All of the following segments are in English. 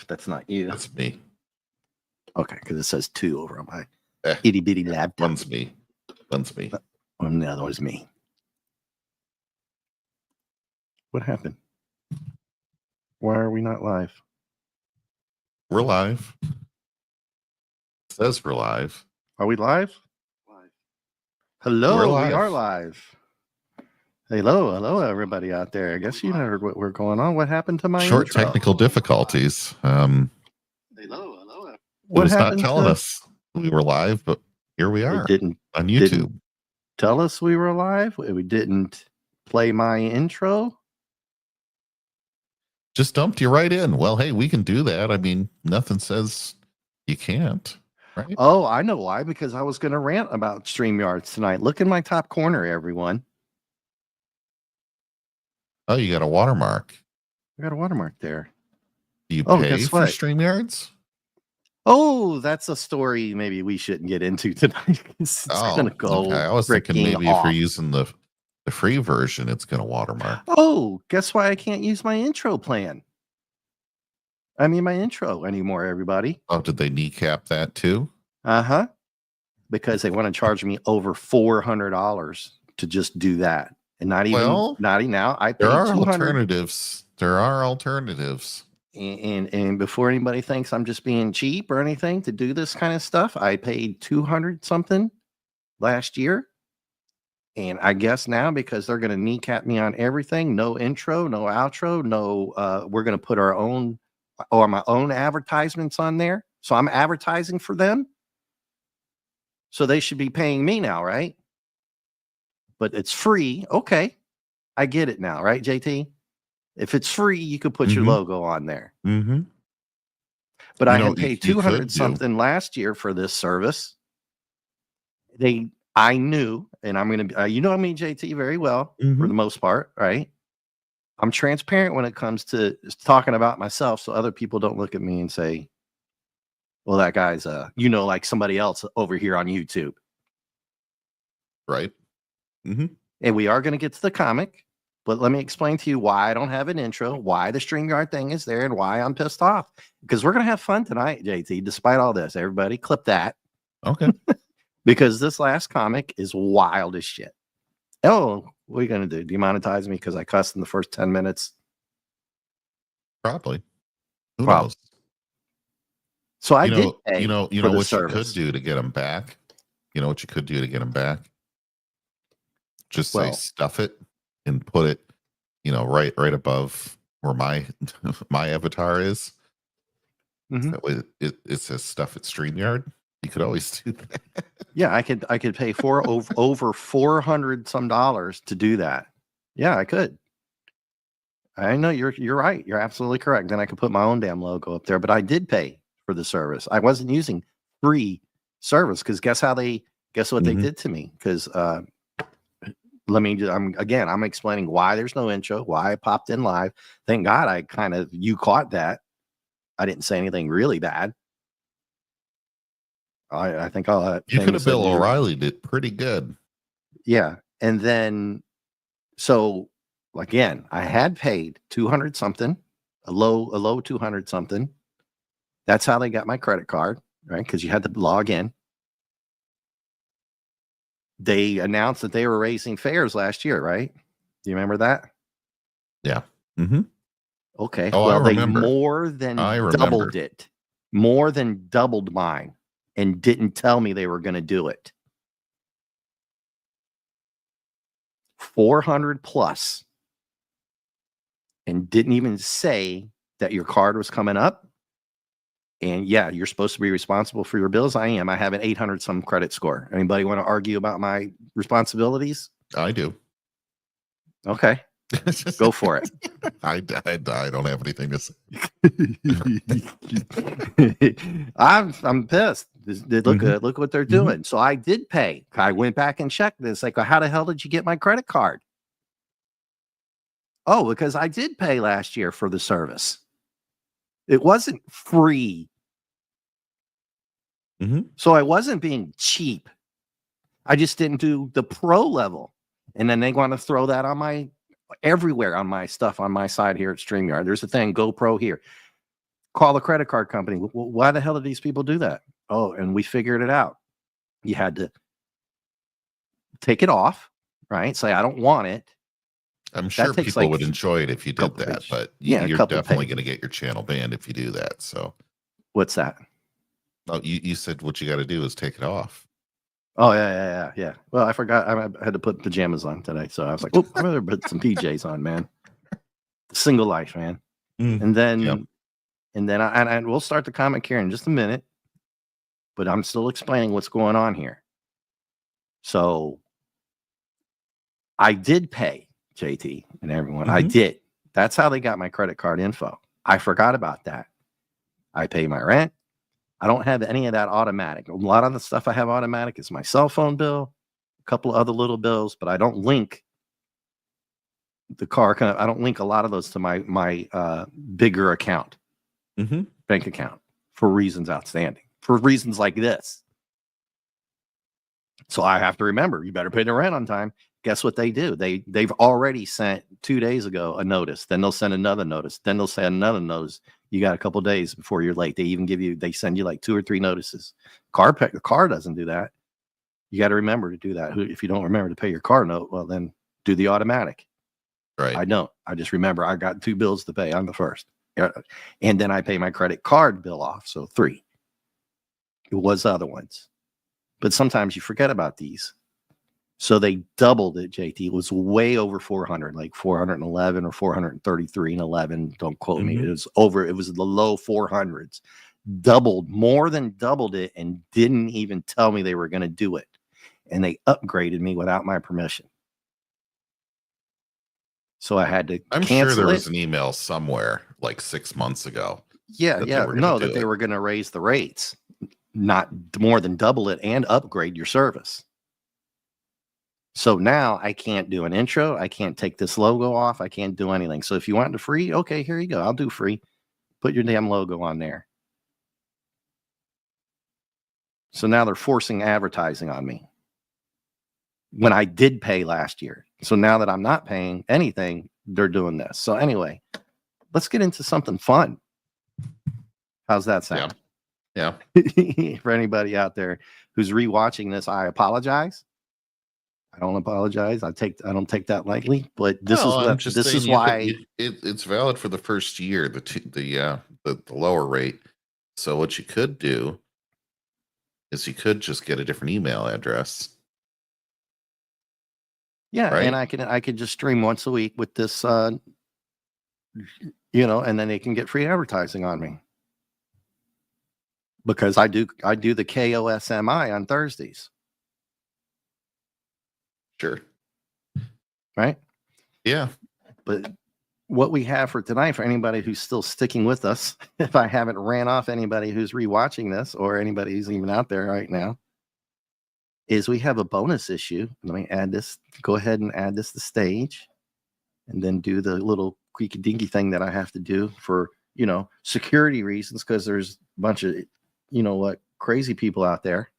if that's not you. That's me. Okay, because it says 2 over on my Eh, itty bitty laptop. One's me. One's me. And the other one's me. What happened? Why are we not live? We're live. It says we're live. Are we live? Hello, We're live. we are live. Hello, everybody out there. I guess you heard what we're going on. What happened to my Short intro? technical difficulties. Hello. It was not telling us we were live, but here we are. It didn't on YouTube. Didn't tell us we were live. We didn't play my intro. Just dumped you right in. Well, hey, we can do that. I mean, nothing says you can't, right? Oh, I know why. Because I was going to rant about StreamYards tonight. Look in my top corner, everyone. Oh, you got a watermark. I got a watermark there. Do you Oh, pay guess for what? StreamYards? Oh, that's a story maybe we shouldn't get into tonight. It's going to go. Okay. I was thinking maybe off. if you're using the free version, it's going to watermark. Oh, guess why I can't use my intro plan? I mean, my intro anymore, everybody. Oh, did they kneecap that too? Uh-huh. Because they want to charge me over $400 to just do that. And not even now. I paid there are $200. alternatives. There are alternatives. And before anybody thinks I'm just being cheap or anything to do this kind of stuff, I paid 200 something last year. And I guess now, because they're going to kneecap me on everything, no intro, no outro, no, we're going to put our own or my own advertisements on there. So I'm advertising for them. So they should be paying me now, right? But it's free. Okay. I get it now, right, JT? If it's free, you could put your logo on there. Mm-hmm. But I had paid 200 something last year for this service. I knew, and I'm going to, you know me, JT, very well for the most part, right? I'm transparent when it comes to talking about myself, so other people don't look at me and say, well, that guy's, like somebody else over here on YouTube. Right. Mm-hmm. And we are going to get to the comic, but let me explain to you why I don't have an intro, why the StreamYard thing is there, and why I'm pissed off. Because we're going to have fun tonight, JT, despite all this. Everybody clip that. Okay. Because this last comic is wild as shit. Oh, what are you going to do? Demonetize me because I cussed in the first 10 minutes? Probably. Who knows? So I did pay you know for the what service. you could do to get them back? You know what you could do to get them back? Just say stuff it and put it, right above where my avatar is. That way it says stuff at StreamYard. You could always do that. Yeah, I could pay over $400 some to do that. Yeah, I could. I know you're right. You're absolutely correct. Then I could put my own damn logo up there, but I did pay for the service. I wasn't using free service because guess what they did to me? Because I'm explaining why there's no intro, why I popped in live. Thank God you caught that. I didn't say anything really bad. I think all that. You could have Bill O'Reilly did pretty good. Yeah. And then, so again, I had paid 200 something, a low 200 something. That's how they got my credit card, right? Because you had to log in. They announced that they were raising fares last year, right? Do you remember that? Yeah. Mm-hmm. Okay. Oh, well, they more than doubled it. More than doubled mine. And didn't tell me they were going to do it. 400 plus. And didn't even say that your card was coming up. And yeah, you're supposed to be responsible for your bills. I am. I have an 800 some credit score. Anybody want to argue about my responsibilities? I do. Okay. Go for it. I don't have anything to say. I'm pissed. Look what they're doing. So I did pay. I went back and checked this. Like, how the hell did you get my credit card? Oh, because I did pay last year for the service. It wasn't free. So I wasn't being cheap. I just didn't do the pro level. And then they want to throw that on everywhere on my stuff on my side here at StreamYard. There's a thing, GoPro here. Call the credit card company. Why the hell did these people do that? Oh, and we figured it out. You had to take it off, right? Say, I don't want it. I'm sure takes people like would enjoy it if you did couple that, pages. but Yeah, a you're couple definitely pages. going to get your channel banned if you do that. So, What's that? oh, you said what you got to do is take it off. Oh, yeah. Well, I forgot. I had to put pajamas on today. So I was like, oh, I better put some PJs on, man. Single life, man. And then, and we'll start the comic here in just a minute, but I'm still explaining what's going on here. So I did pay JT and everyone. I did. That's how they got my credit card info. I forgot about that. I pay my rent. I don't have any of that automatic. A lot of the stuff I have automatic is my cell phone bill, a couple of other little bills, but I don't link the car. I don't link a lot of those to my bigger account, bank account, for reasons outstanding, for reasons like this. So I have to remember, you better pay the rent on time. Guess what they do? They've already sent 2 days ago a notice. Then they'll send another notice. Then they'll send another notice. You got a couple days before you're late. They send you like 2 or 3 notices. The car doesn't do that. You got to remember to do that. If you don't remember to pay your car note, well, then do the automatic. Right. I don't. I just remember I got 2 bills to pay on the first. And then I pay my credit card bill off. So 3. It was other ones. But sometimes you forget about these. So they doubled it, JT. It was way over 400, like 411 or 433 and 11. Don't quote me. It was the low 400s. More than doubled it, and didn't even tell me they were going to do it. And they upgraded me without my permission. So I had to I'm cancel sure there it. was an email somewhere like 6 months ago. Yeah. That they were going to raise the rates, not more than double it, and upgrade your service. So now I can't do an intro. I can't take this logo off. I can't do anything. So if you want the free, okay, here you go. I'll do free. Put your damn logo on there. So now they're forcing advertising on me when I did pay last year. So now that I'm not paying anything, they're doing this. So anyway, let's get into something fun. How's that sound? Yeah. For anybody out there who's rewatching this, I apologize. I don't apologize. I don't take that lightly, but this is why it's valid for the first year, the lower rate. So what you could do is you could just get a different email address. Yeah, right? And I can just stream once a week with this, and then they can get free advertising on me because I do the KOSMI on Thursdays. Sure. Right? Yeah. But what we have for tonight, for anybody who's still sticking with us, if I haven't ran off anybody who's rewatching this or anybody who's even out there right now, is we have a bonus issue. Let me add this. Go ahead and add this to stage, and then do the little creaky dinky thing that I have to do for, security reasons, because there's a bunch of, crazy people out there.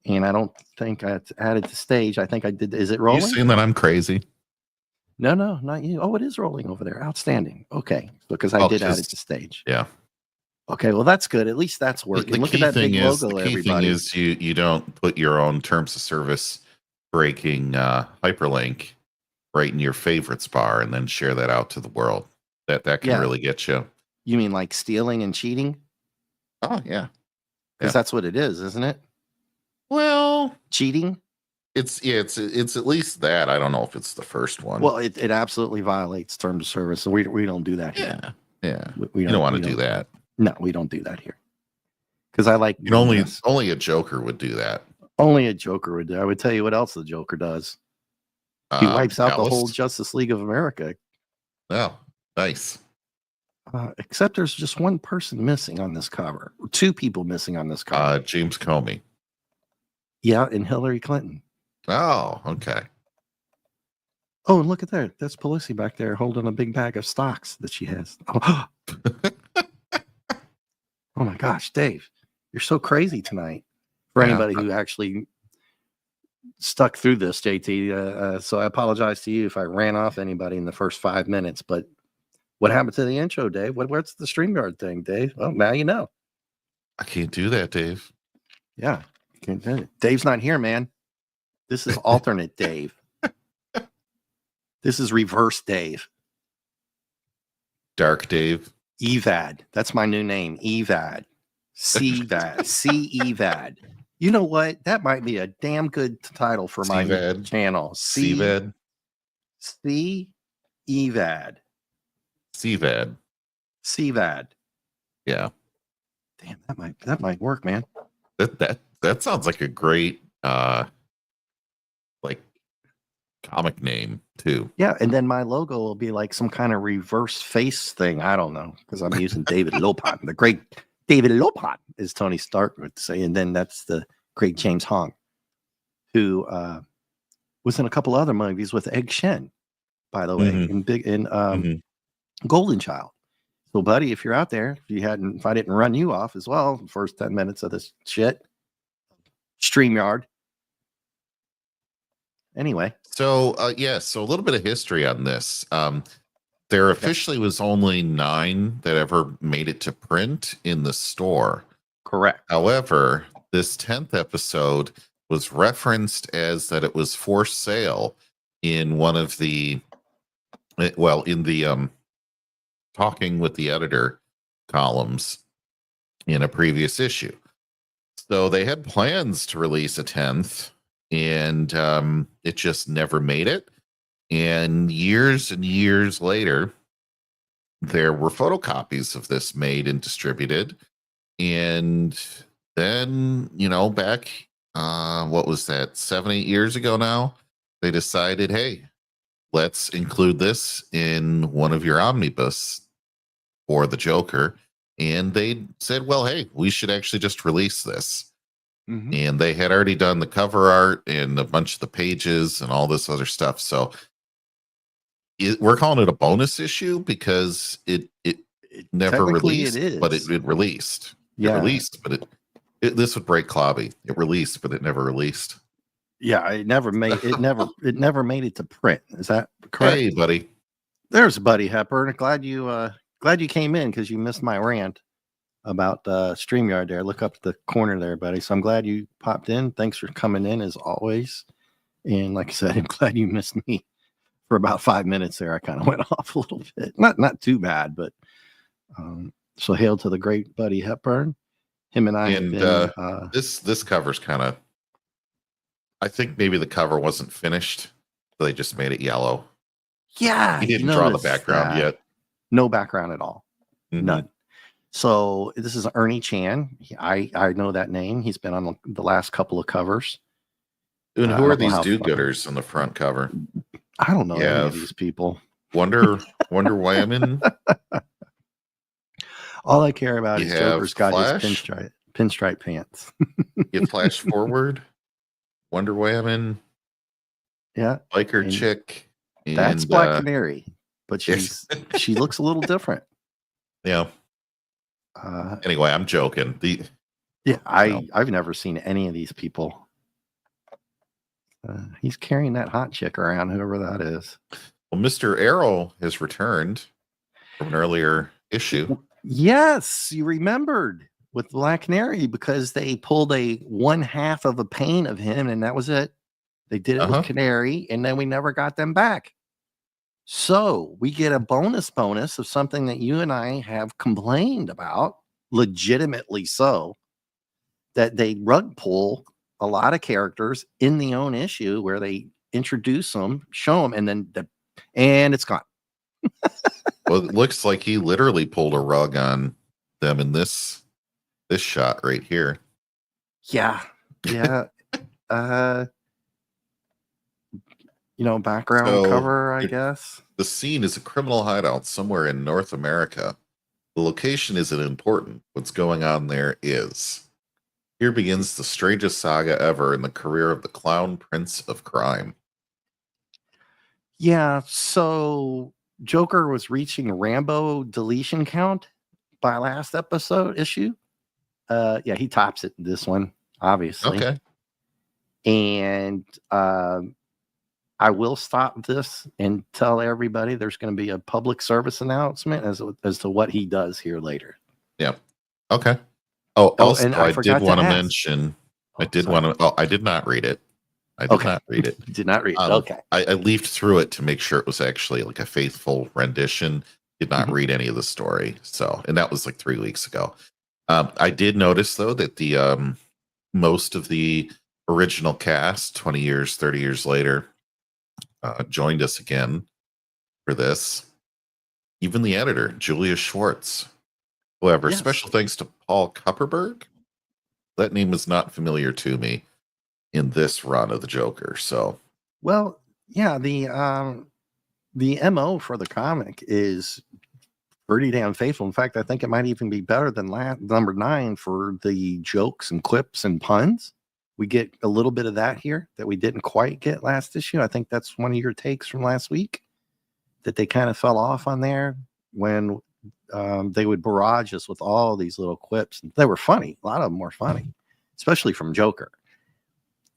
And I don't think I added to stage. I think I did. Is it rolling? You saying that I'm crazy? No, not you. Oh, it is rolling over there. Outstanding. Okay. Because I did add it to stage. Yeah. Okay. Well, that's good. At least that's working. Look at that big logo, everybody. The key thing is you don't put your own terms of service breaking hyperlink right in your favorites bar and then share that out to the world. That can really get you. You mean like stealing and cheating? Oh, yeah. Because that's what it is, isn't it? Well, cheating. It's at least that. I don't know if it's the first one. Well, it absolutely violates terms of service, so we don't do that here. Yeah. We don't want to do that. No, we don't do that here. Because I like only a Joker would do that. Only a Joker would do. I would tell you what else the Joker does. He wipes out the whole Justice League of America. Oh, nice. Except there's just one person missing on this cover. 2 people missing on this cover. James Comey. Yeah, and Hillary Clinton. Oh, okay. Oh, and look at that. That's Pelosi back there holding a big bag of stocks that she has. Oh, oh my gosh, Dave, you're so crazy tonight. For anybody who actually stuck through this, JT. So I apologize to you if I ran off anybody in the first 5 minutes, but What happened to the intro, Dave? What's the StreamYard thing, Dave? Well, now you know. I can't do that, Dave. Yeah. Dave's not here, man. This is alternate Dave. This is reverse Dave. Dark Dave. Evad. That's my new name. Evad. CVAD. CEVAD. You know what? That might be a damn good title for my CVAD. channel. CVAD. CEVAD. CVAD. CVAD. Yeah. Damn, that might work, man. That sounds like a great like comic name too. Yeah, and then my logo will be like some kind of reverse face thing. I don't know, because I'm using David Lopan. The great David Lopan, as Tony Stark would say. And then that's the great James Hong, who was in a couple other movies with Egg Shen, by the way, in Golden Child. So, buddy, if you're out there, if I didn't run you off as well, the first 10 minutes of this shit, StreamYard. Anyway. So, so a little bit of history on this. There officially was only 9 that ever made it to print in the store. Correct. However, this 10th episode was referenced as that it was for sale in one of the, in the talking with the editor columns in a previous issue. So they had plans to release a 10th, and it just never made it. And years later, there were photocopies of this made and distributed. And then, back, what was that, 7-8 years ago now, they decided, hey, let's include this in one of your omnibus for the Joker. And they said, well, hey, we should actually just release this. Mm-hmm. And they had already done the cover art and a bunch of the pages and all this other stuff. So we're calling it a bonus issue because it never released, but it released. Yeah. It released, but this would break Clobby. It released, but it never released. Yeah, it never made it to print. Is that correct? Hey, buddy. There's Buddy Hepburn. Glad you came in because you missed my rant about StreamYard there. Look up the corner there, buddy. So I'm glad you popped in. Thanks for coming in as always. And like I said, I'm glad you missed me for about 5 minutes there. I kind of went off a little bit. Not too bad, but so hail to the great Buddy Hepburn. Him and I have been, this cover's kind of, I think maybe the cover wasn't finished, so they just made it yellow. Yeah. He didn't draw the background yet. No background at all. Mm-hmm. None. So this is Ernie Chan. I know that name. He's been on the last couple of covers. And who are these do-gooders on the front cover? I don't know any of these people. Wonder Woman. All I care about is Joker's got Flash? his pinstripe pants. You Flash forward. Wonder Woman. Yeah. Biker chick. That's Black Canary, but she looks a little different. Yeah. Anyway, I'm joking. I've never seen any of these people. He's carrying that hot chick around, whoever that is. Well, Mr. Arrow has returned from an earlier issue. Yes, you remembered with Black Canary because they pulled a 1/2 of a pane of him, and that was it. They did it with Canary, and then we never got them back. So we get a bonus of something that you and I have complained about, legitimately so, that they rug pull a lot of characters in the own issue where they introduce them, show them, and then it's gone. Well, it looks like he literally pulled a rug on them in this shot right here. Yeah. Background cover, I guess. The scene is a criminal hideout somewhere in North America. The location isn't important. What's going on there is. Here begins the strangest saga ever in the career of the Clown Prince of Crime. Yeah, so Joker was reaching Rambo deletion count by last issue. He tops it in this one, obviously. Okay. And I will stop this and tell everybody there's going to be a public service announcement as to what he does here later. Yeah. Okay. Oh, Oh, also, and I I did forgot to want to ask. mention. I Oh, did sorry. want to. Oh, I did not read it. I did Okay. not read it. Did not read it. Okay. I leafed through it to make sure it was actually like a faithful rendition. Did not read any of the story. So, and that was like 3 weeks ago. I did notice though that the most of the original cast, 20 years, 30 years later, joined us again for this. Even the editor, Julia Schwartz. However, Yes. special thanks to Paul Kupperberg. That name is not familiar to me in this run of the Joker. So, Well, yeah, the MO for the comic is pretty damn faithful. In fact, I think it might even be better than number 9 for the jokes and quips and puns. We get a little bit of that here that we didn't quite get last issue. I think that's one of your takes from last week, that they kind of fell off on there when they would barrage us with all these little quips. They were funny. A lot of them were funny, especially from Joker,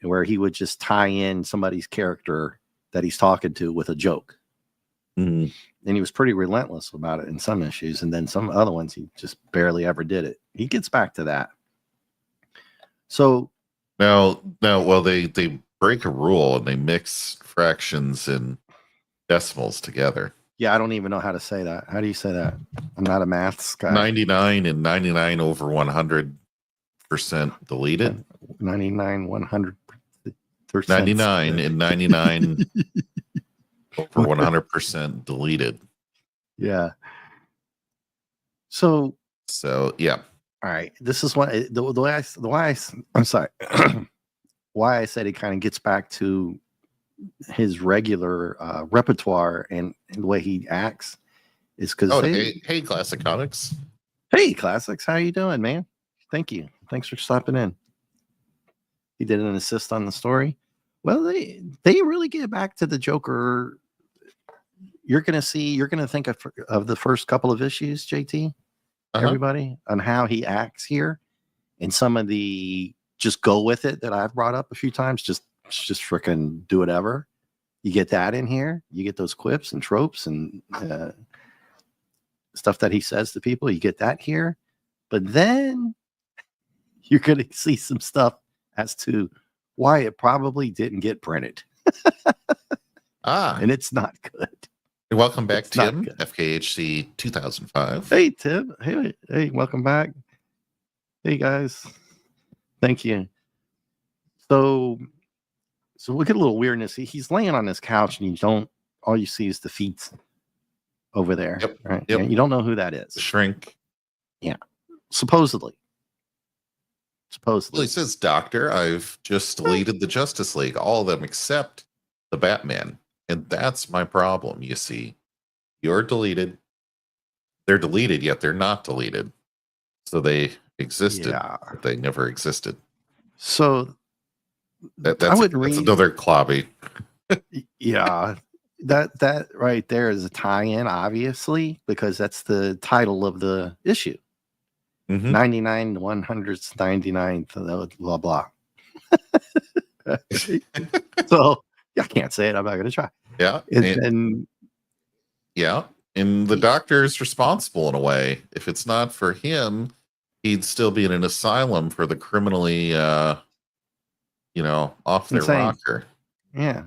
where he would just tie in somebody's character that he's talking to with a joke. And he was pretty relentless about it in some issues. And then some other ones, he just barely ever did it. He gets back to that. So now, well, they break a rule and they mix fractions and decimals together. yeah, I don't even know how to say that. How do you say that? I'm not a maths guy. 99 and 99 over 100% deleted. 99, 100%. 99 and 99 over 100% deleted. Yeah. So Yeah. All right. This is what I'm sorry. Why I said he kind of gets back to his regular repertoire and the way he acts is because hey, Classic Comics. Hey, Classics, how you doing, man? Thank you. Thanks for stopping in. He did an assist on the story. Well, they really get back to the Joker. You're gonna think of the first couple of issues, JT. Everybody, on how he acts here, and some of the just go with it that I've brought up a few times. Just freaking do whatever. You get that in here. You get those quips and tropes and stuff that he says to people. You get that here, but then you're going to see some stuff as to why it probably didn't get printed. And it's not good. And welcome back, Tim, FKHC 2005. Hey, Tim. Hey, welcome back. Hey, guys. Thank you. So we get a little weirdness. He's laying on this couch and all you see is the feet over there. Yep. Right? Yep. Yeah, you don't know who that is. The shrink. Yeah. Supposedly. Well, he says, Doctor, I've just deleted the Justice League, all of them except the Batman. And that's my problem, you see. You're deleted. They're deleted, yet they're not deleted. So they existed, but they never existed. So that's another clobby. Yeah. That right there is a tie-in, obviously, because that's the title of the issue. 99 100 99 blah blah. So I can't say it. I'm not going to try. Yeah. And the Doctor's responsible in a way. If it's not for him, he'd still be in an asylum for the criminally, off their rocker. Yeah.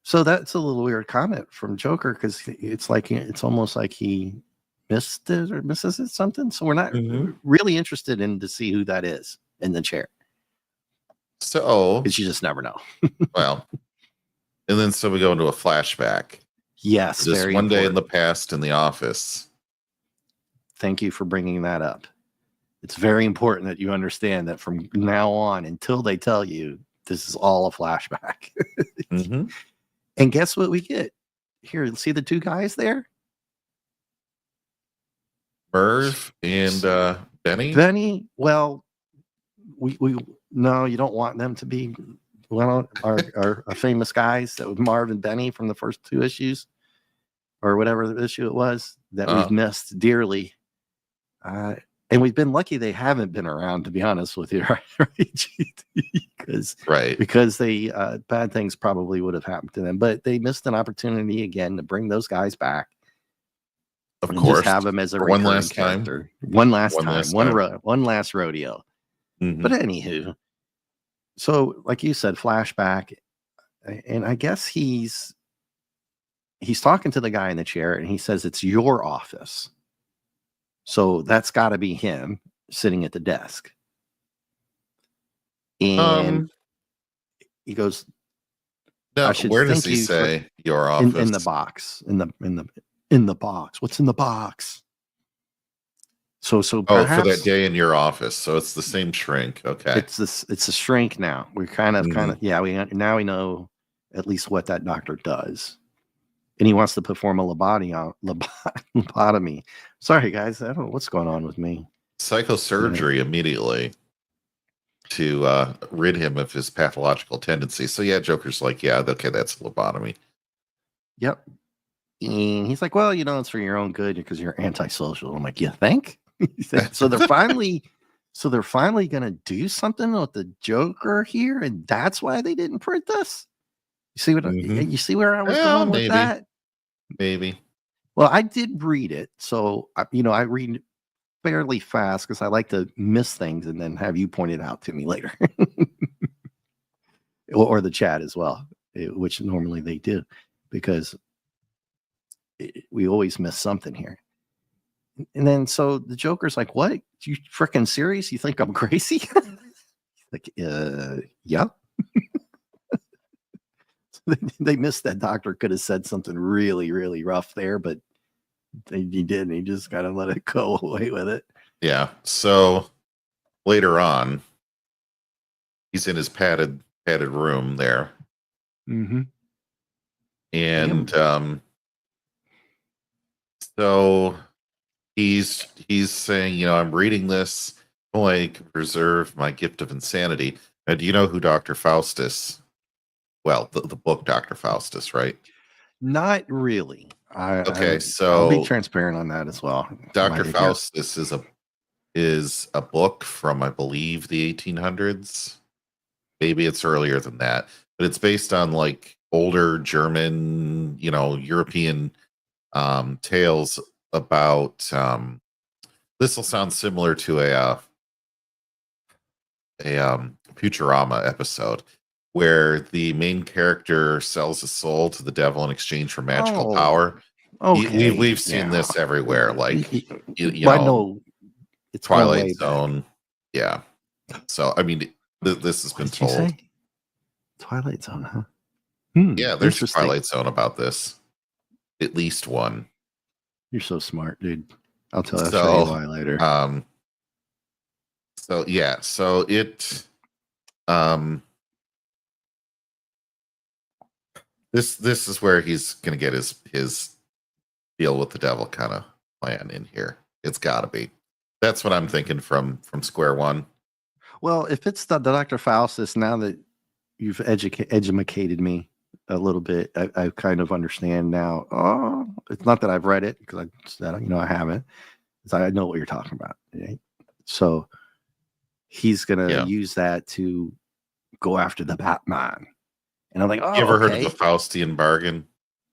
So that's a little weird comment from Joker because it's almost like he missed it or misses it something. So we're not really interested in to see who that is in the chair. So because you just never know. Well, and then so we go into a flashback. Yes, just very one important. day in the past in the office. Thank you for bringing that up. It's very important that you understand that from now on until they tell you this is all a flashback. And guess what we get? Here, see the two guys there? Merv and Benny? Benny, well, we no, you don't want them to be our famous guys that was Marv and Benny from the first 2 issues or whatever the issue it was that we've missed dearly. And we've been lucky they haven't been around, to be honest with you, right? Because they bad things probably would have happened to them, but they missed an opportunity again to bring those guys back. Of and course, just have them as a for one recurring last time. character. One last One time. last One time. one last rodeo. Mhm. But anywho, so like you said, flashback, and I guess he's talking to the guy in the chair, and he says it's your office. So that's got to be him sitting at the desk. And he goes, no, I should where does thank he you for say your office? in the box. In the box. What's in the box? So perhaps for that day in your office. So it's the same shrink. Okay. it's a shrink now. We're kind of yeah, we know at least what that doctor does. And he wants to perform a lobotomy. Sorry guys, I don't know what's going on with me. Psychosurgery immediately to rid him of his pathological tendencies. So yeah, Joker's like, yeah, okay, that's a lobotomy. Yep. And he's like, well, it's for your own good because you're antisocial. I'm like, you think? So they're finally gonna do something with the Joker here, and that's why they didn't print this. You see what you see where I was going with that? Maybe. Well, I did read it, so I read fairly fast because I like to miss things and then have you point it out to me later, or the chat as well, which normally they do, because we always miss something here. And then so the Joker's like, "What? You freaking serious? You think I'm crazy?" Like, yeah. They missed that doctor could have said something really, really rough there, but he didn't. He just kind of let it go away with it. Yeah. So later on, he's in his padded room there. Mm-hmm. And so he's saying, I'm reading this to preserve my gift of insanity. And do you know who Dr. Faustus? Well, the book Dr. Faustus, right? Not really. So I'll be transparent on that as well. Dr. Faustus is a book from, I believe, the 1800s. Maybe it's earlier than that, but it's based on like older German, European tales about. This will sound similar to a Futurama episode where the main character sells his soul to the devil in exchange for magical power. Okay, we've seen this everywhere, like I know it's Twilight Zone. Yeah, so I mean, this has been told. Say? Twilight Zone, huh? Yeah, there's a Twilight Zone about this. At least one. You're so smart, dude. I'll show you why later. So yeah, so it this is where he's gonna get his deal with the devil kind of plan in here. It's gotta be. That's what I'm thinking from square one. Well, if it's the Dr. Faustus, now that you've educated me a little bit, I kind of understand now. Oh, it's not that I've read it because I haven't. I know what you're talking about. Right? So he's gonna use that to go after the Batman, and I'm like, oh, you ever heard of the Faustian bargain?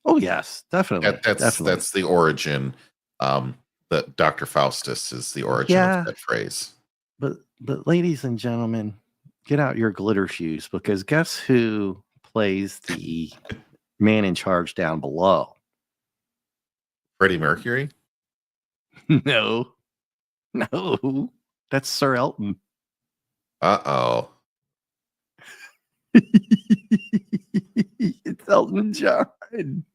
Oh yes, definitely. That's the origin. That Dr. Faustus is the origin of that phrase. But ladies and gentlemen, get out your glitter shoes, because guess who plays the man in charge down below? Freddie Mercury? No, that's Sir Elton. Uh-oh. It's Elton John.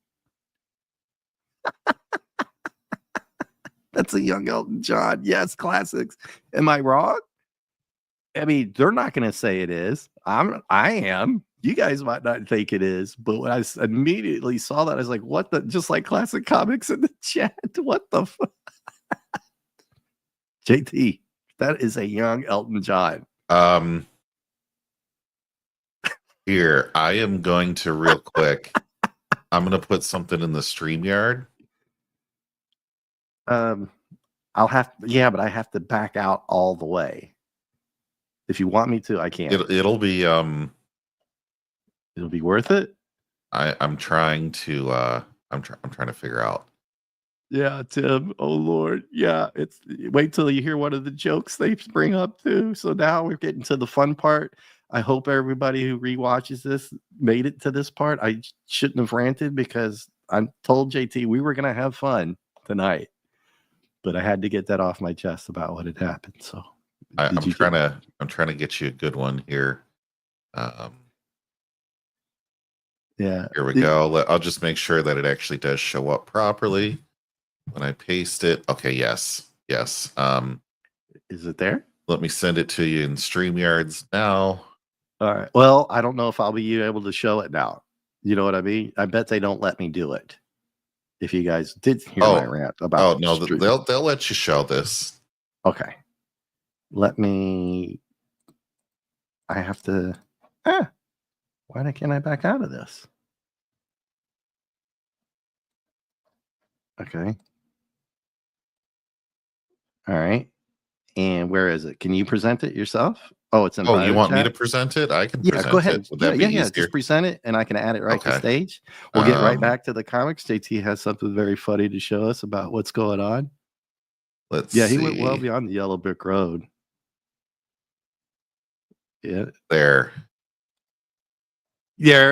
That's a young Elton John. Yes, classics. Am I wrong? I mean, they're not going to say it is. I am. You guys might not think it is, but when I immediately saw that, I was like, "What the?" Just like classic comics in the chat. What the fuck? JT, that is a young Elton John. Here, I am going to real quick. I'm going to put something in the StreamYard. I'll have, yeah, but I have to back out all the way. If you want me to, I can. It'll be It'll be worth it. I'm trying to I'm trying to figure out. Yeah, Tim. Oh Lord. Yeah, it's wait till you hear one of the jokes they bring up too. So now we're getting to the fun part. I hope everybody who rewatches this made it to this part. I shouldn't have ranted because I told JT we were gonna have fun tonight, but I had to get that off my chest about what had happened. So I'm trying to get you a good one here. Yeah. Here we go. I'll just make sure that it actually does show up properly when I paste it. Okay, yes. Is it there? Let me send it to you in StreamYards now. All right. Well, I don't know if I'll be able to show it now. You know what I mean? I bet they don't let me do it. If you guys did hear my rant about no, they'll let you show this. Okay. Let me I have to why can't I back out of this? Okay. All right. And where is it? Can you present it yourself? Oh, it's in Oh, you want me to chat? present it? I can Yeah, present go ahead. it. Would that be easier? Just present it and I can add it right to Okay. stage. We'll get right back to the comics. JT has something very funny to show us about what's going on. Let's see. He went well beyond the yellow brick road. Yeah. There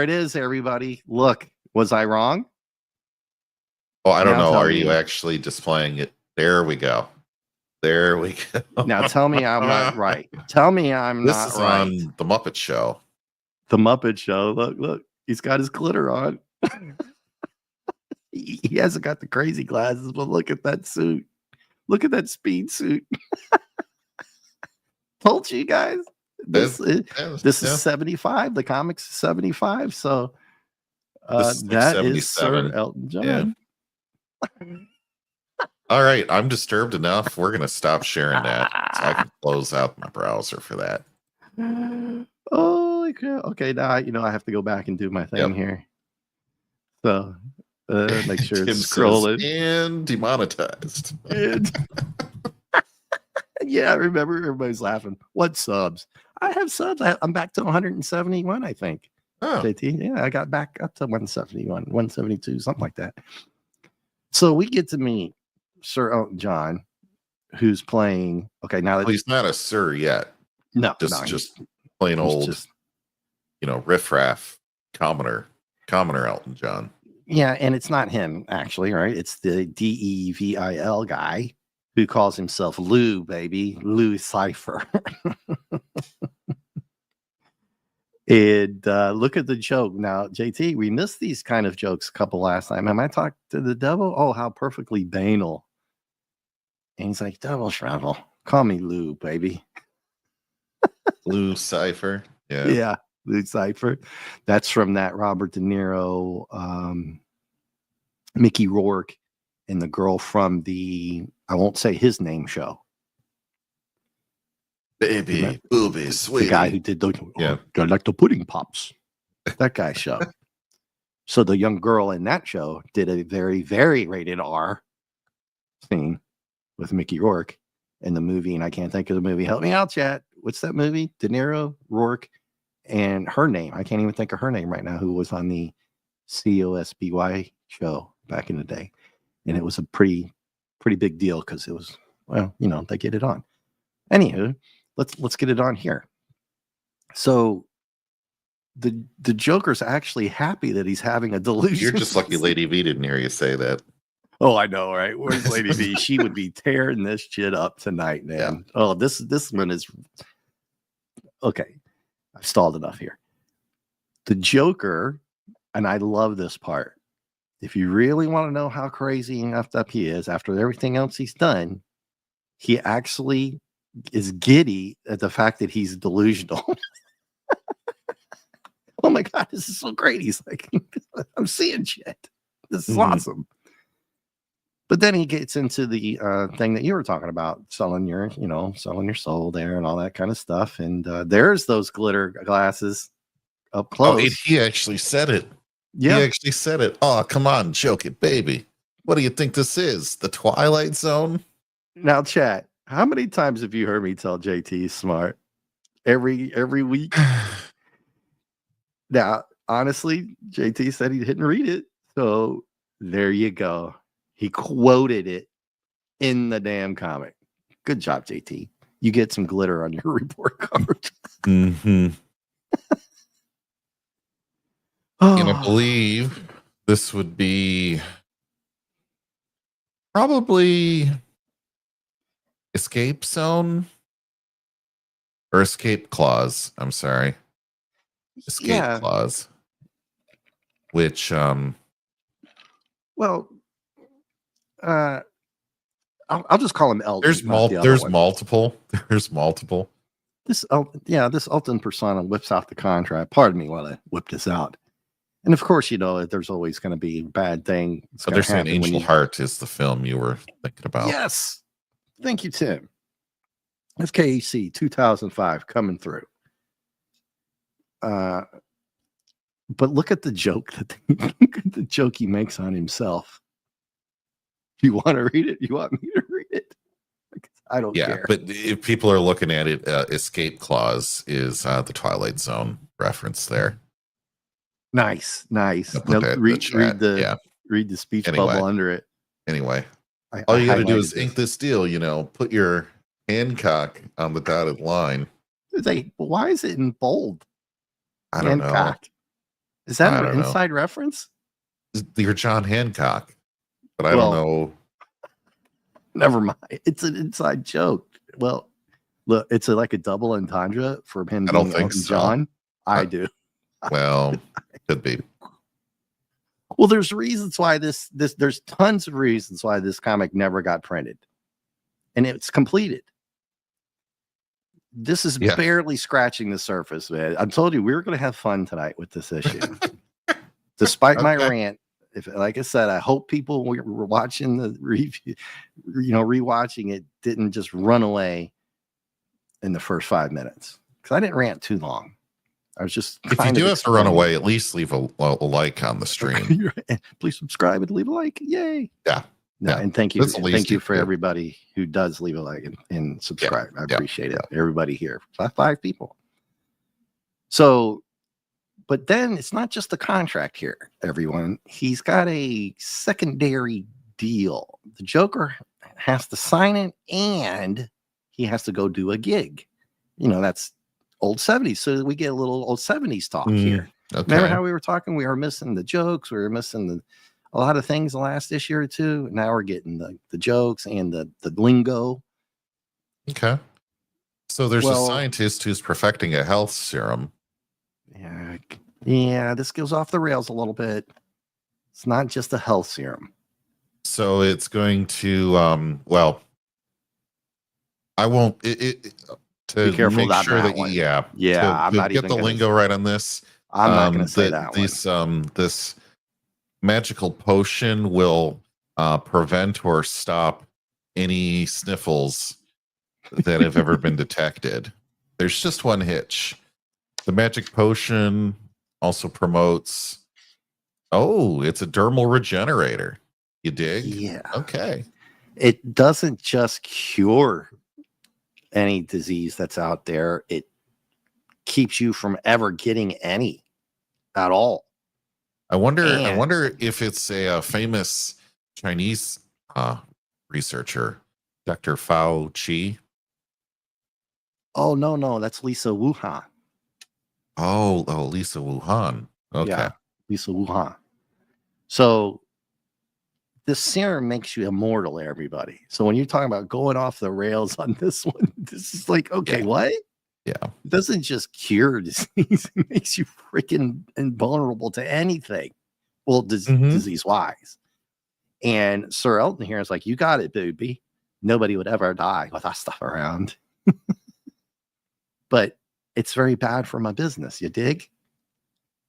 it is, everybody. Look, was I wrong? Oh, I don't know. Are you actually displaying it? There we go. There we go. Now tell me I'm not right. Tell me I'm this not is right. On The Muppet Show. The Muppet Show. Look. He's got his glitter on. He hasn't got the crazy glasses, but look at that suit. Look at that speed suit. Told you guys. This is 75. The comics is 75. So that is Sir Elton John. Yeah. All right, I'm disturbed enough. We're gonna stop sharing that, so I can close out my browser for that. Holy crap! Okay, now I have to go back and do my thing here. So make sure it's scrolling and demonetized. Yeah, I remember everybody's laughing. What subs? I have subs. I'm back to 171, I think. Oh. JT, yeah, I got back up to 171, 172, something like that. So we get to meet Sir Elton John, who's playing. Okay, now he's not a sir yet. No, just plain old, riffraff, commoner Elton John. Yeah, and it's not him actually, right? It's the DEVIL guy who calls himself Lou, baby, Lou Cipher. And look at the joke. Now, JT, we missed these kind of jokes a couple last time. Am I talking to the devil? Oh, how perfectly banal. And he's like, double travel. Call me Lou, baby. Lou Cipher. Yeah. Yeah, Lou Cipher. That's from that Robert De Niro, Mickey Rourke, and the girl from the, I won't say his name show. Baby, booby, sweetie. The guy who did I like the pudding pops. That guy's show. So the young girl in that show did a very, very rated R scene with Mickey Rourke in the movie, and I can't think of the movie. Help me out, chat. What's that movie? De Niro, Rourke, and her name. I can't even think of her name right now, who was on the COSBY show back in the day. And it was a pretty big deal because it was, they get it on. Anywho, let's get it on here. So the Joker's actually happy that he's having a delusion. You're just lucky Lady V didn't hear you say that. Oh, I know, right? Where's Lady V? She would be tearing this shit up tonight, man. Yeah. Oh, this one is okay. I've stalled enough here. The Joker, and I love this part. If you really want to know how crazy and effed up he is after everything else he's done, he actually is giddy at the fact that he's delusional. Oh my God, this is so great. He's like, I'm seeing shit. This is awesome. But then he gets into the thing that you were talking about, selling your soul there and all that kind of stuff. And there's those glitter glasses up close. Oh, he actually said it. Yeah. He actually said it. Oh, come on, joke it, baby. What do you think this is? The Twilight Zone? Now, chat. How many times have you heard me tell JT he's smart? Every week. Now, honestly, JT said he didn't read it. So there you go. He quoted it in the damn comic. Good job, JT. You get some glitter on your report card. And I believe this would be probably escape zone or escape clause. I'm sorry. Escape clause. Which well, I'll just call him Elton. There's multiple. There's multiple. This Elton persona whips out the contract. Pardon me while I whip this out. And of course, there's always going to be bad thing. So they're saying Angel Heart is the film you were thinking about. Yes. Thank you, Tim. That's KEC 2005 coming through. But look at the joke he makes on himself. You want to read it? You want me to read it? I don't care. But if people are looking at it, escape clause is the Twilight Zone reference there. Nice. Now, read the speech bubble under it. Anyway, all you got to do is ink this deal. Put your Hancock on the dotted line. Why is it in bold? I don't know. Is that an inside reference? You're John Hancock, but I don't know. Never mind. It's an inside joke. Well, look, it's like a double entendre for him. I don't think so. John. I do. Well, could be. Well, there's reasons why there's tons of reasons why this comic never got printed, and it's completed. This is barely scratching the surface, man. I told you we were going to have fun tonight with this issue. Despite my rant, like I said, I hope people were watching the review, rewatching it, didn't just run away in the first 5 minutes, because I didn't rant too long. I was just. If you do have to run away, at least leave a like on the stream. Please subscribe and leave a like. Yay! Yeah. No, and thank you for everybody who does leave a like and subscribe. I appreciate it. Everybody here, 5 people. So, but then it's not just the contract here, everyone. He's got a secondary deal. The Joker has to sign it, and he has to go do a gig. That's old 70s. So we get a little old 70s talk here. Okay. Remember how we were talking? We were missing the jokes. We were missing a lot of things the last issue or two. Now we're getting the jokes and the lingo. Okay. So there's a scientist who's perfecting a health serum. Yeah, this goes off the rails a little bit. It's not just a health serum. So it's going to, I won't, to be careful make about sure that one. I'm not get the lingo right on this. I'm not going to say that one. This magical potion will prevent or stop any sniffles that have ever been detected. There's just one hitch. The magic potion also promotes, it's a dermal regenerator. You dig? Yeah. Okay. It doesn't just cure any disease that's out there. It keeps you from ever getting any at all. I wonder if it's a famous Chinese researcher, Dr. Fauci. Oh, no, that's Lisa Wuhan. Oh, Lisa Wuhan. Okay. Yeah, Lisa Wuhan. So this serum makes you immortal, everybody. So when you're talking about going off the rails on this one, this is like, okay, what? Yeah. It doesn't just cure disease. It makes you freaking invulnerable to anything. Well, disease-wise. And Sir Elton here is like, you got it, baby. Nobody would ever die with that stuff around. But it's very bad for my business, you dig?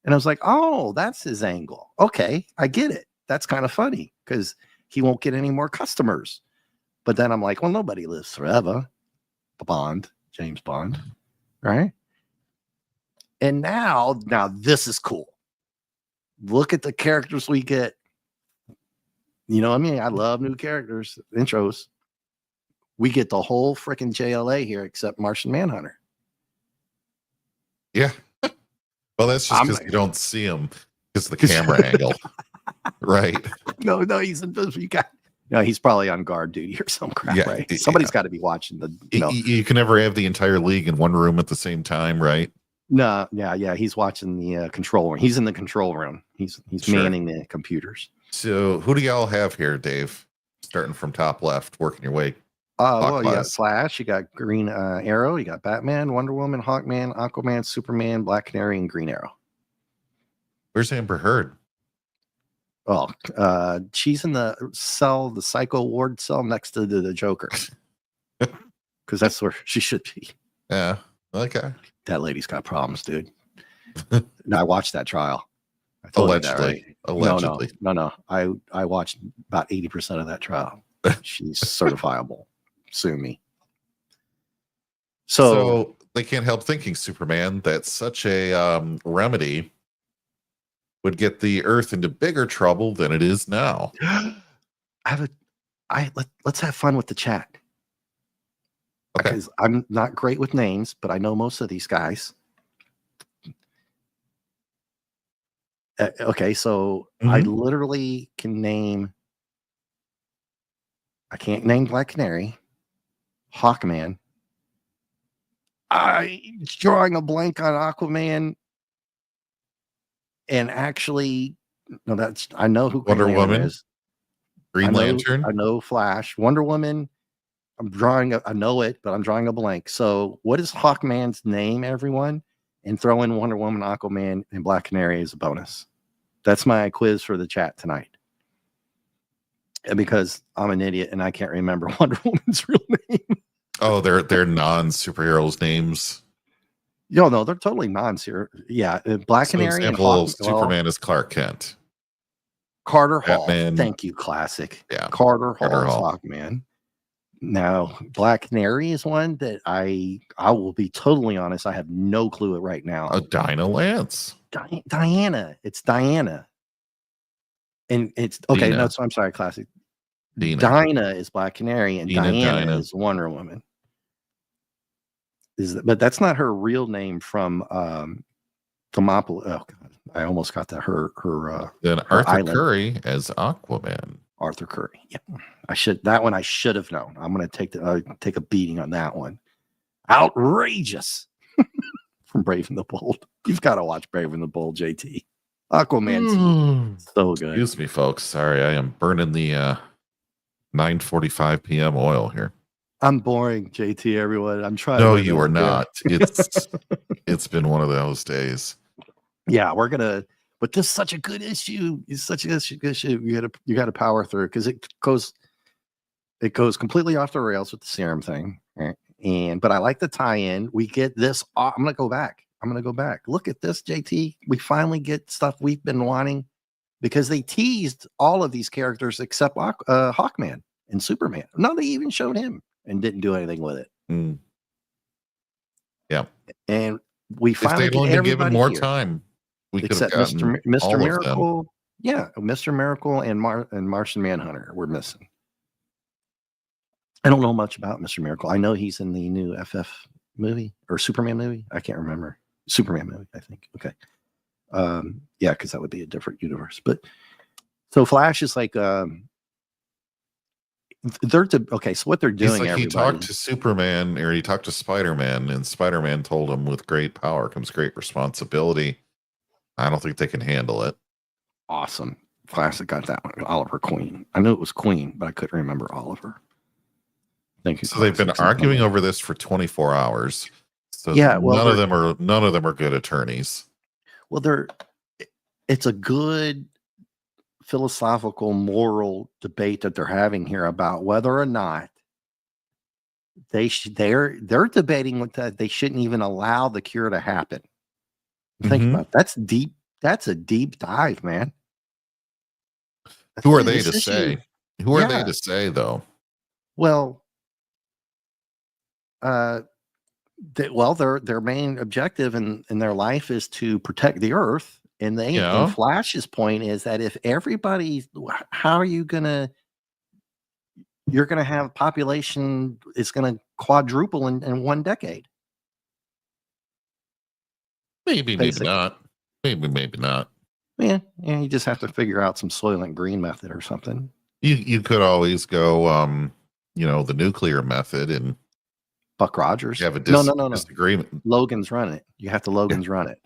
And I was like, oh, that's his angle. Okay, I get it. That's kind of funny because he won't get any more customers. But then I'm like, well, nobody lives forever. James Bond, right? And now this is cool. Look at the characters we get. You know what I mean? I love new characters, intros. we get the whole freaking JLA here except Martian Manhunter. Yeah. Well, that's just I'm because like, you don't see him because of the camera angle, right? no, he's invisible. No, he's probably on guard duty or some crap, Yeah, right? yeah. Somebody's got to be watching the, You can never have the entire league in one room at the same time, right? No, yeah. He's watching the control room. He's in the control room. He's Sure. manning the computers. So who do y'all have here, Dave? Starting from top left, working your way. Well, you got Flash, you got Green Arrow, you got Batman, Wonder Woman, Hawkman, Aquaman, Superman, Black Canary, and Green Arrow. Where's Amber Heard? Oh, she's in the cell, the Psycho Ward cell next to the Joker, because that's where she should be. Yeah, okay. That lady's got problems, dude. No, I watched that trial. I Allegedly, that, right? allegedly. No. I watched about 80% of that trial. She's certifiable. Sue me. So they can't help thinking, Superman, that such a remedy would get the Earth into bigger trouble than it is now. Let's have fun with the chat. Okay. Because I'm not great with names, but I know most of these guys. Okay, so I literally can name. I can't name Black Canary, Hawkman. I drawing a blank on Aquaman, and actually, no, that's I know who Wonder Woman is. Green Lantern. I know Flash, Wonder Woman. I know it, but I'm drawing a blank. So, what is Hawkman's name, everyone? And throw in Wonder Woman, Aquaman, and Black Canary as a bonus. That's my quiz for the chat tonight. And because I'm an idiot and I can't remember Wonder Woman's real name. Oh, they're non-superheroes names. No, they're totally non-serious. Yeah, Black Canary and Hawkman. Superman is Clark Kent. Carter Hall. Batman. Thank you, classic. Yeah, Carter Hall. Hawkman. Now, Black Canary is one that I will be totally honest. I have no clue right now. Dinah Lance. Diana. It's Diana. And it's okay. Dina. No, so I'm sorry, classic. Dinah is Black Canary and Diana is Wonder Woman. But that's not her real name from Thermopylae. Oh God, I almost got that. Her then her Arthur island. Curry as Aquaman. Arthur Curry. Yeah, I should have known. I'm gonna take a beating on that one. Outrageous from Brave and the Bold. You've got to watch Brave and the Bold, JT. Aquaman's so good. Excuse me, folks. Sorry, I am burning the 9:45 p.m. oil here. I'm boring, JT. Everyone, I'm trying. No, you are not. It's been one of those days. Yeah, we're gonna. But this is such a good issue. It's such a good issue. You got to power through because it goes completely off the rails with the serum thing. Right? But I like the tie-in. We get this. I'm gonna go back. Look at this, JT. We finally get stuff we've been wanting because they teased all of these characters except Hawkman and Superman. No, they even showed him and didn't do anything with it. Yeah, and we finally get everybody given more here. Time. We Except Mr. Miracle. Yeah, Mr. Miracle and Martian Manhunter were missing. I don't know much about Mr. Miracle. I know he's in the new FF movie or Superman movie. I can't remember. Superman movie, I think. Okay. Yeah, because that would be a different universe. But so Flash is like so what they're doing, he talked to Superman or he talked to Spider-Man, and Spider-Man told him with great power comes great responsibility. I don't think they can handle it. Awesome. Classic got that one. Oliver Queen. I knew it was Queen, but I couldn't remember Oliver. Thank you. So they've been arguing over this for 24 hours. So yeah, well, none of them are good attorneys. Well, it's a good philosophical, moral debate that they're having here about whether or not they're debating that they shouldn't even allow the cure to happen. Think about it. That's deep. That's a deep dive, man. Who are they to say? Who are they to say, though? Well, their main objective in their life is to protect the Earth, and and Flash's point is that if everybody, how are you gonna? you're going to have population. It's going to quadruple in 1 decade. Maybe not. Maybe not. Yeah, you just have to figure out some Soylent Green method or something. You could always go, the nuclear method and Buck Rogers. have a No. disagreement. Logan's run it. You have to Logan's run it.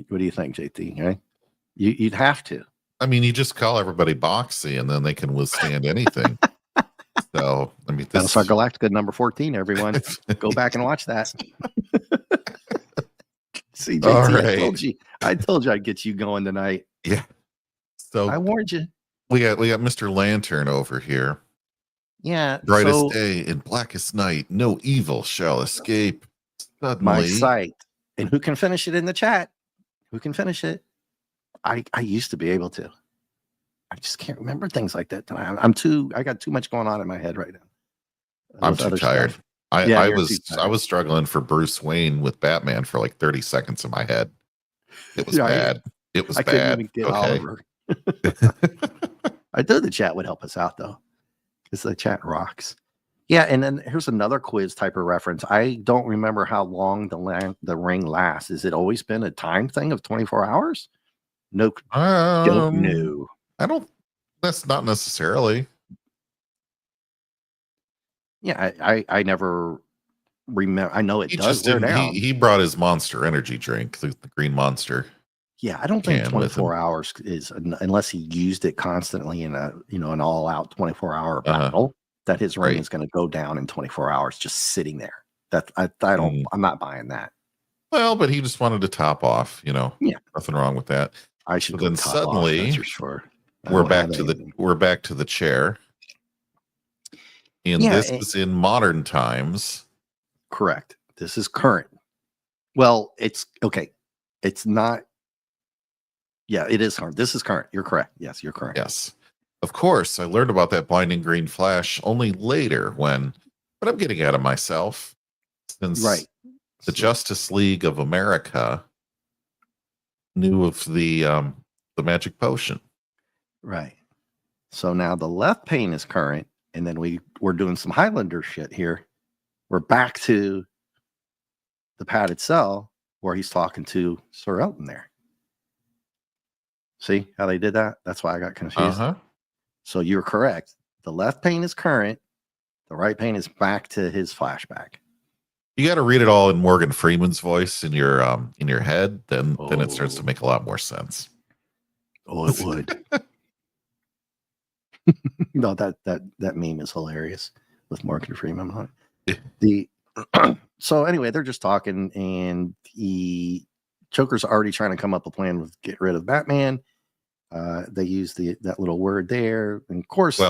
What do you think, JT? Right? You'd have to. I mean, you just call everybody Boxy, and then they can withstand anything. So, I mean, this Battlestar Galactica number 14. Everyone, go back and watch that. See, JT, all right. I told you I'd get you going tonight. Yeah. So I warned you. We got Mr. Lantern over here. Yeah. Brightest day and blackest night, no evil shall escape. Suddenly, my sight. And who can finish it in the chat? Who can finish it? I used to be able to. I just can't remember things like that. I got too much going on in my head right now. I'm too tired. I was struggling for Bruce Wayne with Batman for like 30 seconds in my head. It was bad. It was bad. Couldn't even get Oliver. I thought the chat would help us out though, because the chat rocks. Yeah, and then here's another quiz type of reference. I don't remember how long the ring lasts. Has it always been a time thing of 24 hours? No, don't know. I don't. That's not necessarily. Yeah, I never remember. I know it does. He brought his Monster Energy drink, the Green Monster. Yeah, I don't think 24 hours is, unless he used it constantly in an all-out 24-hour battle, that his ring is going to go down in 24 hours just sitting there. That I'm not buying that. Well, but he just wanted to top off. Yeah, nothing wrong with that. I should. Then suddenly, that's for sure. We're back to the chair, and this is in modern times. Correct. This is current. Well, it's okay. It's not. Yeah, it is current. This is current. You're correct. Yes, you're correct. Yes. Of course, I learned about that blinding green flash only later but I'm getting out of myself. Since the Justice League of America knew of the magic potion. Right. So now the left pane is current, and then we're doing some Highlander shit here. We're back to the padded cell where he's talking to Sir Elton there. See how they did that? That's why I got confused. So you're correct. The left pane is current. The right pane is back to his flashback. You got to read it all in Morgan Freeman's voice in your head. Then it starts to make a lot more sense. Oh, it would. No, that meme is hilarious with Morgan Freeman on it. So anyway, they're just talking, and Joker's already trying to come up with a plan to get rid of Batman. They use that little word there, and of course,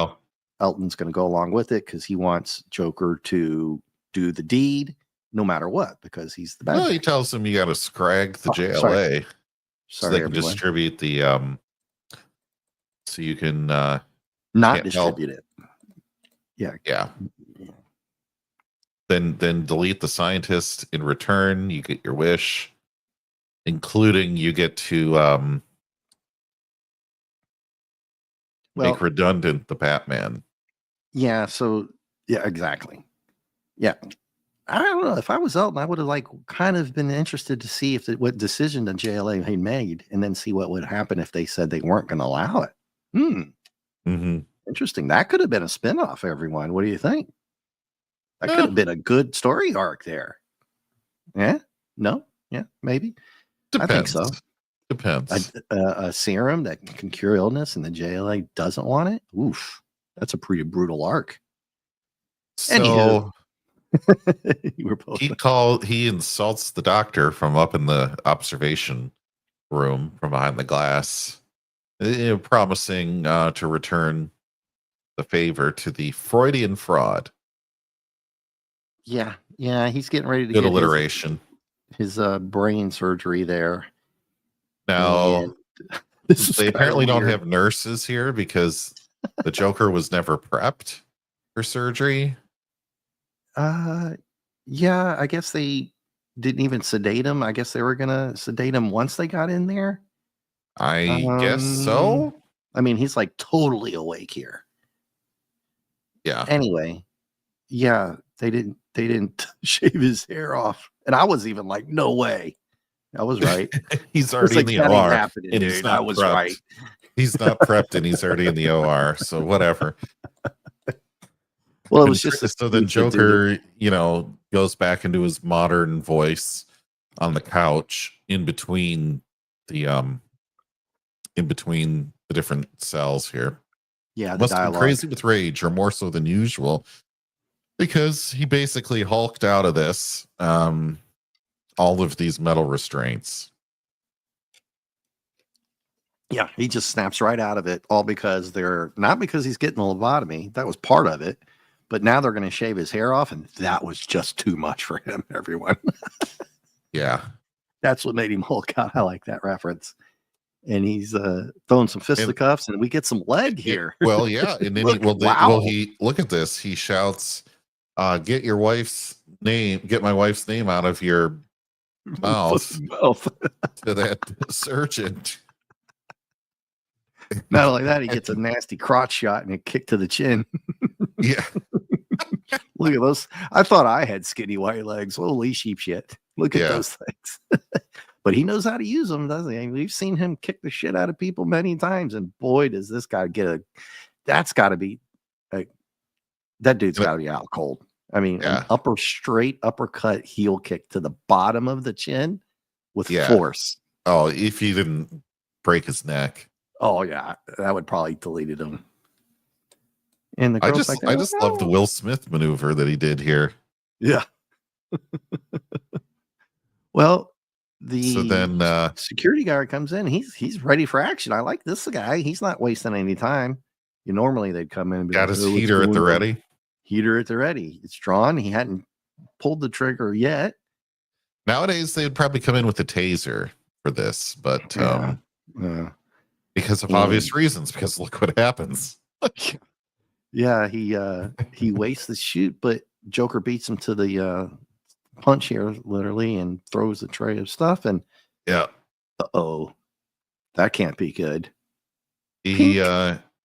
Elton's going to go along with it because he wants Joker to do the deed no matter what, because he's the bad guy. He tells him you got to scrag the JLA sorry, so they can distribute the so you can not distribute it. Yeah. Then delete the scientist. In return, you get your wish, including you get to make redundant the Batman. Yeah. So exactly. Yeah. I don't know. If I was Elton, I would have kind of been interested to see what decision the JLA had made, and then see what would happen if they said they weren't going to allow it. Interesting. That could have been a spinoff, everyone. What do you think? That could have been a good story arc there. Yeah? No? Yeah, maybe. Depends. I think so. Depends. A serum that can cure illness and the JLA doesn't want it? Oof. That's a pretty brutal arc. So Anywho. he insults the doctor from up in the observation room from behind the glass, promising to return the favor to the Freudian fraud. Yeah, he's getting ready to get alliteration. His brain surgery there. Now, they apparently don't have nurses here because the Joker was never prepped for surgery. Yeah, I guess they didn't even sedate him. I guess they were gonna sedate him once they got in there. I guess so. I mean, he's totally awake here. Yeah. Anyway, yeah, they didn't shave his hair off. And I was even like, no way. I was right. He's I was already in like, the that ain't OR happening, and he's dude. I not was right. prepped. He's not prepped and he's already in the OR. So whatever. Well, it And was just a so then to do Joker, goes back into his modern voice on the couch the um in between the different cells here. the Must have been dialogue. crazy with rage, or more so than usual, because he basically hulked out of this all of these metal restraints. Yeah, he just snaps right out of it, all because they're not because he's getting a lobotomy. That was part of it. But now they're going to shave his hair off, and that was just too much for him, everyone. Yeah. That's what made him Hulk out. I like that reference. And he's throwing some fisticuffs, and we get some leg here. Well, yeah. And then Wow. he look at this. He shouts, get my wife's name out of your mouth to that surgeon. Not only that, he gets a nasty crotch shot and a kick to the chin. Yeah. Look at those. I thought I had skinny white legs. Holy sheep shit. Look at those things. But he knows how to use them, doesn't he? I mean, we've seen him kick the shit out of people many times. And boy, does this guy that's got to be, that dude's got to be out cold. I mean, an straight uppercut heel kick to the bottom of the chin with force. Oh, if he didn't break his neck. Oh, yeah. That would probably deleted him. And the I girl's just love the Will Smith maneuver that he did here. Yeah. Well, so then security guard comes in. He's ready for action. I like this guy. He's not wasting any time. Normally they'd come in and be got his heater at the ready. Heater at the ready. It's drawn. He hadn't pulled the trigger yet. Nowadays they'd probably come in with a taser for this, but because of obvious reasons, because look what happens. Yeah, he wastes the shoot, but Joker beats him to the punch here, literally, and throws the tray of stuff. And that can't be good. He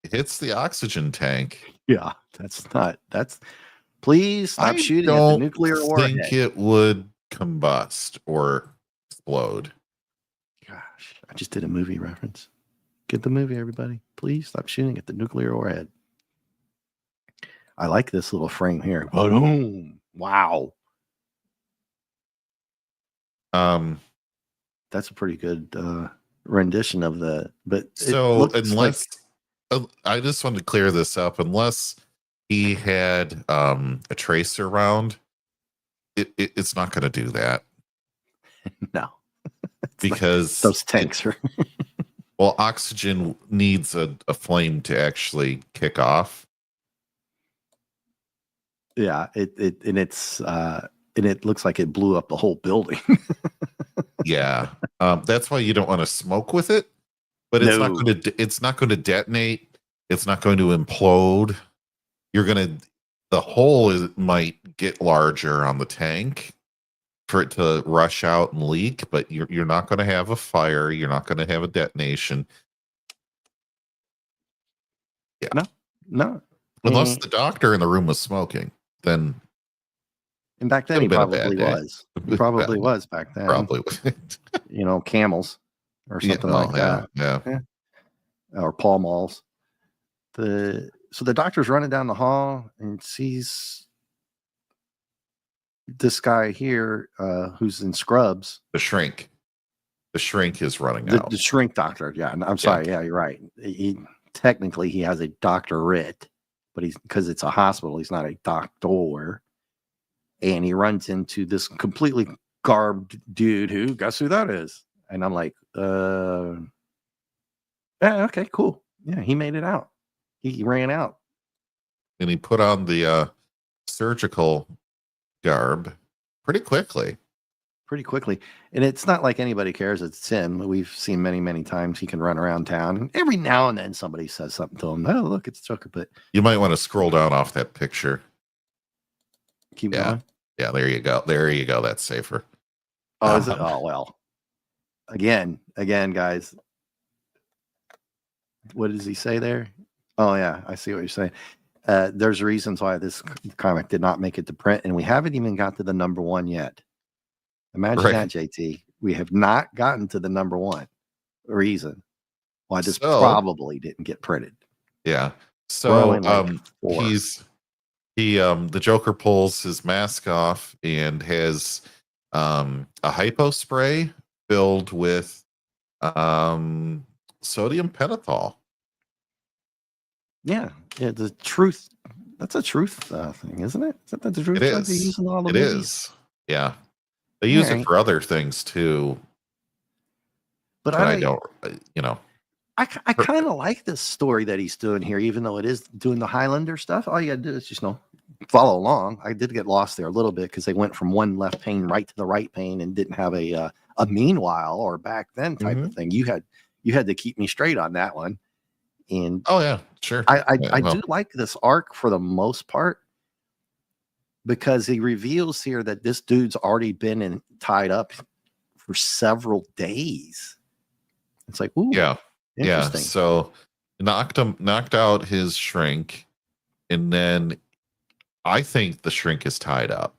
hits the oxygen tank. Yeah, please stop shooting at the nuclear warhead. I think it would combust or explode. Gosh, I just did a movie reference. Get the movie, everybody. Please stop shooting at the nuclear warhead. I like this little frame here. Boom! Wow. That's a pretty good rendition of the. But so unless I just wanted to clear this up, unless he had a tracer round, it's not going to do that. No, because those tanks are. Well, oxygen needs a flame to actually kick off. Yeah, it looks like it blew up the whole building. Yeah, that's why you don't want to smoke with it. But it's not going to detonate. It's not going to implode. The hole might get larger on the tank for it to rush out and leak, but you're not going to have a fire. You're not going to have a detonation. Yeah, no. Unless the doctor in the room was smoking, then. And back then he probably was. He probably was back then. Probably. Camels or something like that. Yeah. Or Pall Malls. So the doctor's running down the hall and sees this guy here who's in scrubs. The shrink is running out. The shrink doctor. Yeah. I'm sorry. Yeah, you're right. He has a doctorate, but because it's a hospital, he's not a doctor. And he runs into this completely garbed dude who, guess who that is? And I'm like, yeah, okay, cool. Yeah, he made it out. He ran out. And he put on the surgical garb pretty quickly. And it's not like anybody cares. It's him. We've seen many, many times he can run around town. And every now and then somebody says something to him. Oh, look, it's Joker. But you might want to scroll down off that picture. Keep going. Yeah, there you go. That's safer. Oh, is it? Oh, well. Again, guys. What does he say there? Oh, yeah, I see what you're saying. There's reasons why this comic did not make it to print, and we haven't even got to the number one yet. Imagine that, JT. We have not gotten to the number one reason why this probably didn't get printed. Yeah. So the Joker pulls his mask off and has a hypo spray filled with sodium pentothal. Yeah, the truth. That's a truth thing, isn't it? Is that the truth? It is. They use in all the it movies? Is. Yeah, they use it for other things too. But I don't, I kind of like this story that he's doing here, even though it is doing the Highlander stuff. All you got to do is just follow along. I did get lost there a little bit because they went from one left pane right to the right pane and didn't have a meanwhile or back then type of thing. You had to keep me straight on that one. And oh yeah, sure. I do like this arc for the most part because he reveals here that this dude's already been tied up for several days. It's like, ooh, yeah, interesting. Yeah. So knocked out his shrink, and then I think the shrink is tied up.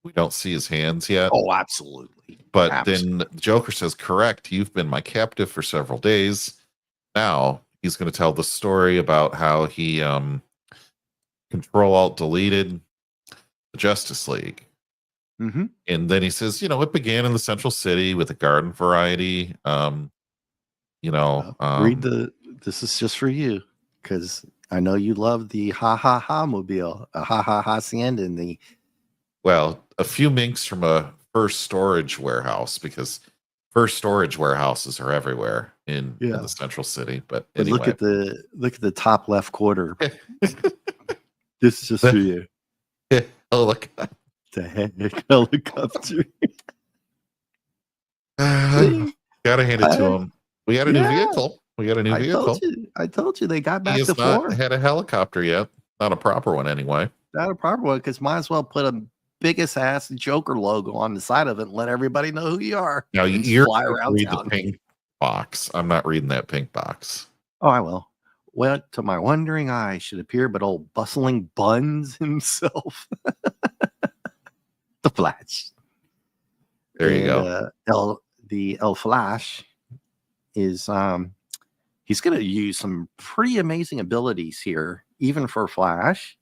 We don't see his hands yet. Oh, absolutely. But then Joker says, "Correct. You've been my captive for several days. Now." He's going to tell the story about how he Control-Alt-Deleted the Justice League. Mm-hmm. And then he says, it began in the Central City with a garden variety. Read this is just for you because I know you love the ha mobile, a ha hacienda in the. Well, a few minks from a first storage warehouse because first storage warehouses are everywhere in the Central City. But anyway, look at the top left quarter. This is just for you. Oh, look. The helicopter. Gotta hand it to him. We got a new vehicle. I told you they got back to form. Had a helicopter yet. Not a proper one anyway. Not a proper one because might as well put a biggest ass Joker logo on the side of it and let everybody know who you are. Now you're fly around read town. The pink box. I'm not reading that pink box. Oh, I will. Well, to my wondering eye should appear but old bustling Buns himself. The Flash. There you go. El Flash is he's gonna use some pretty amazing abilities here, even for Flash,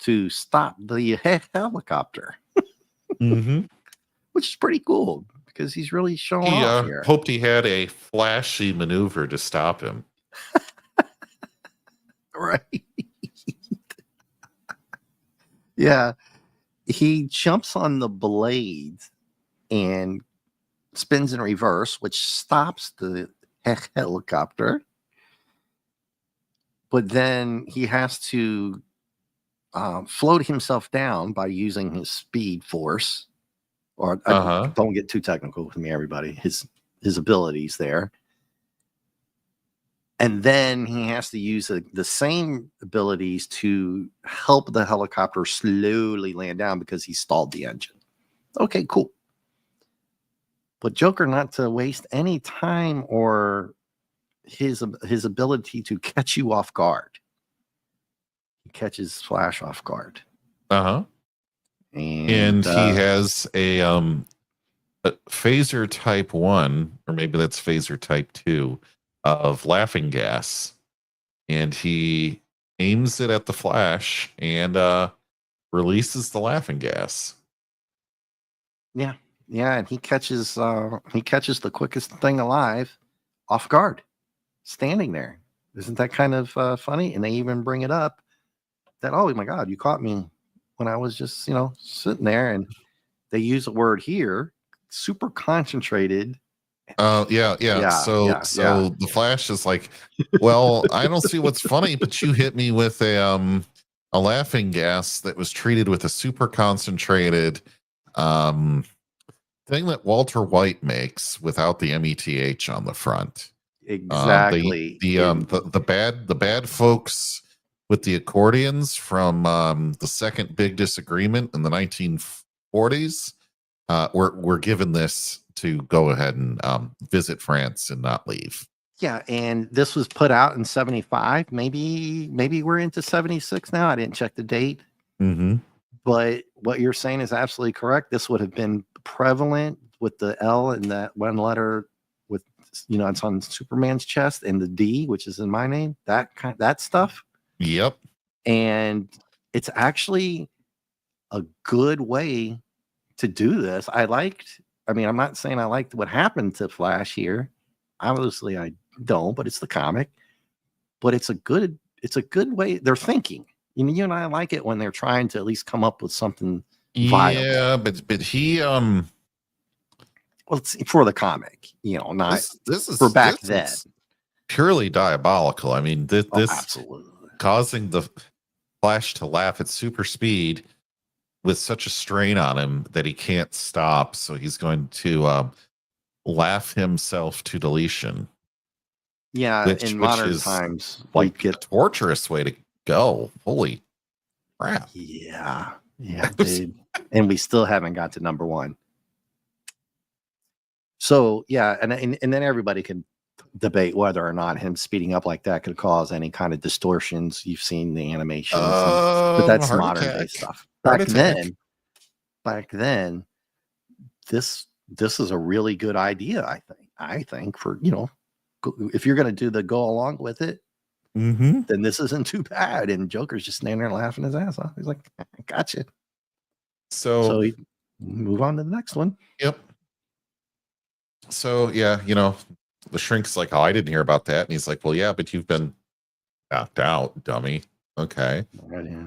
to stop the helicopter. Which is pretty cool because he's really showing off here. Hoped he had a flashy maneuver to stop him. Right. Yeah. He jumps on the blade and spins in reverse, which stops the helicopter. But then he has to float himself down by using his speed force. Or don't get too technical with me, everybody. His abilities there. And then he has to use the same abilities to help the helicopter slowly land down because he stalled the engine. Okay, cool. But Joker, not to waste any time or his ability to catch you off guard. He catches Flash off guard. And he has a phaser type 1, or maybe that's phaser type 2 of laughing gas, and he aims it at the Flash and releases the laughing gas. Yeah, and he catches the quickest thing alive off guard, standing there. Isn't that kind of funny? And they even bring it up that, oh my God, you caught me when I was just sitting there. And they use a word here, super concentrated. So the Flash is like, well, I don't see what's funny, but you hit me with a laughing gas that was treated with a super concentrated thing that Walter White makes without the METH on the front. Exactly. The bad folks with the accordions from the second big disagreement in the 1940s were given this to go ahead and visit France and not leave. Yeah, and this was put out in 75. Maybe we're into 76 now. I didn't check the date. Mm-hmm. But what you're saying is absolutely correct. This would have been prevalent with the L and that one letter with, it's on Superman's chest, and the D, which is in my name, that stuff. Yep. And it's actually a good way to do this. I'm not saying I liked what happened to Flash here. Obviously I don't, but it's the comic. But it's a good way. They're thinking. You and I like it when they're trying to at least come up with something viable. Yeah, but he Well, it's for the comic, not this is for back this then. is purely diabolical. I mean, this Absolutely. causing the Flash to laugh at super speed with such a strain on him that he can't stop. So he's going to laugh himself to deletion. Yeah, which in modern is times, we like a get torturous way to go. Holy crap! yeah, dude, and we still haven't got to number one. So yeah, and then everybody can debate whether or not him speeding up like that could cause any kind of distortions. You've seen the animations, but that's Heart modern day attack. stuff. Heart Back attack. then, this is a really good idea. I think for if you're going to do the go along with it, Mm-hmm. then this isn't too bad. And Joker's just standing there laughing his ass off. He's like, "Gotcha." So he move on to the next one. Yep. So yeah, the shrink's like, "Oh, I didn't hear about that," and he's like, "Well, yeah, but you've been knocked out, dummy." Okay.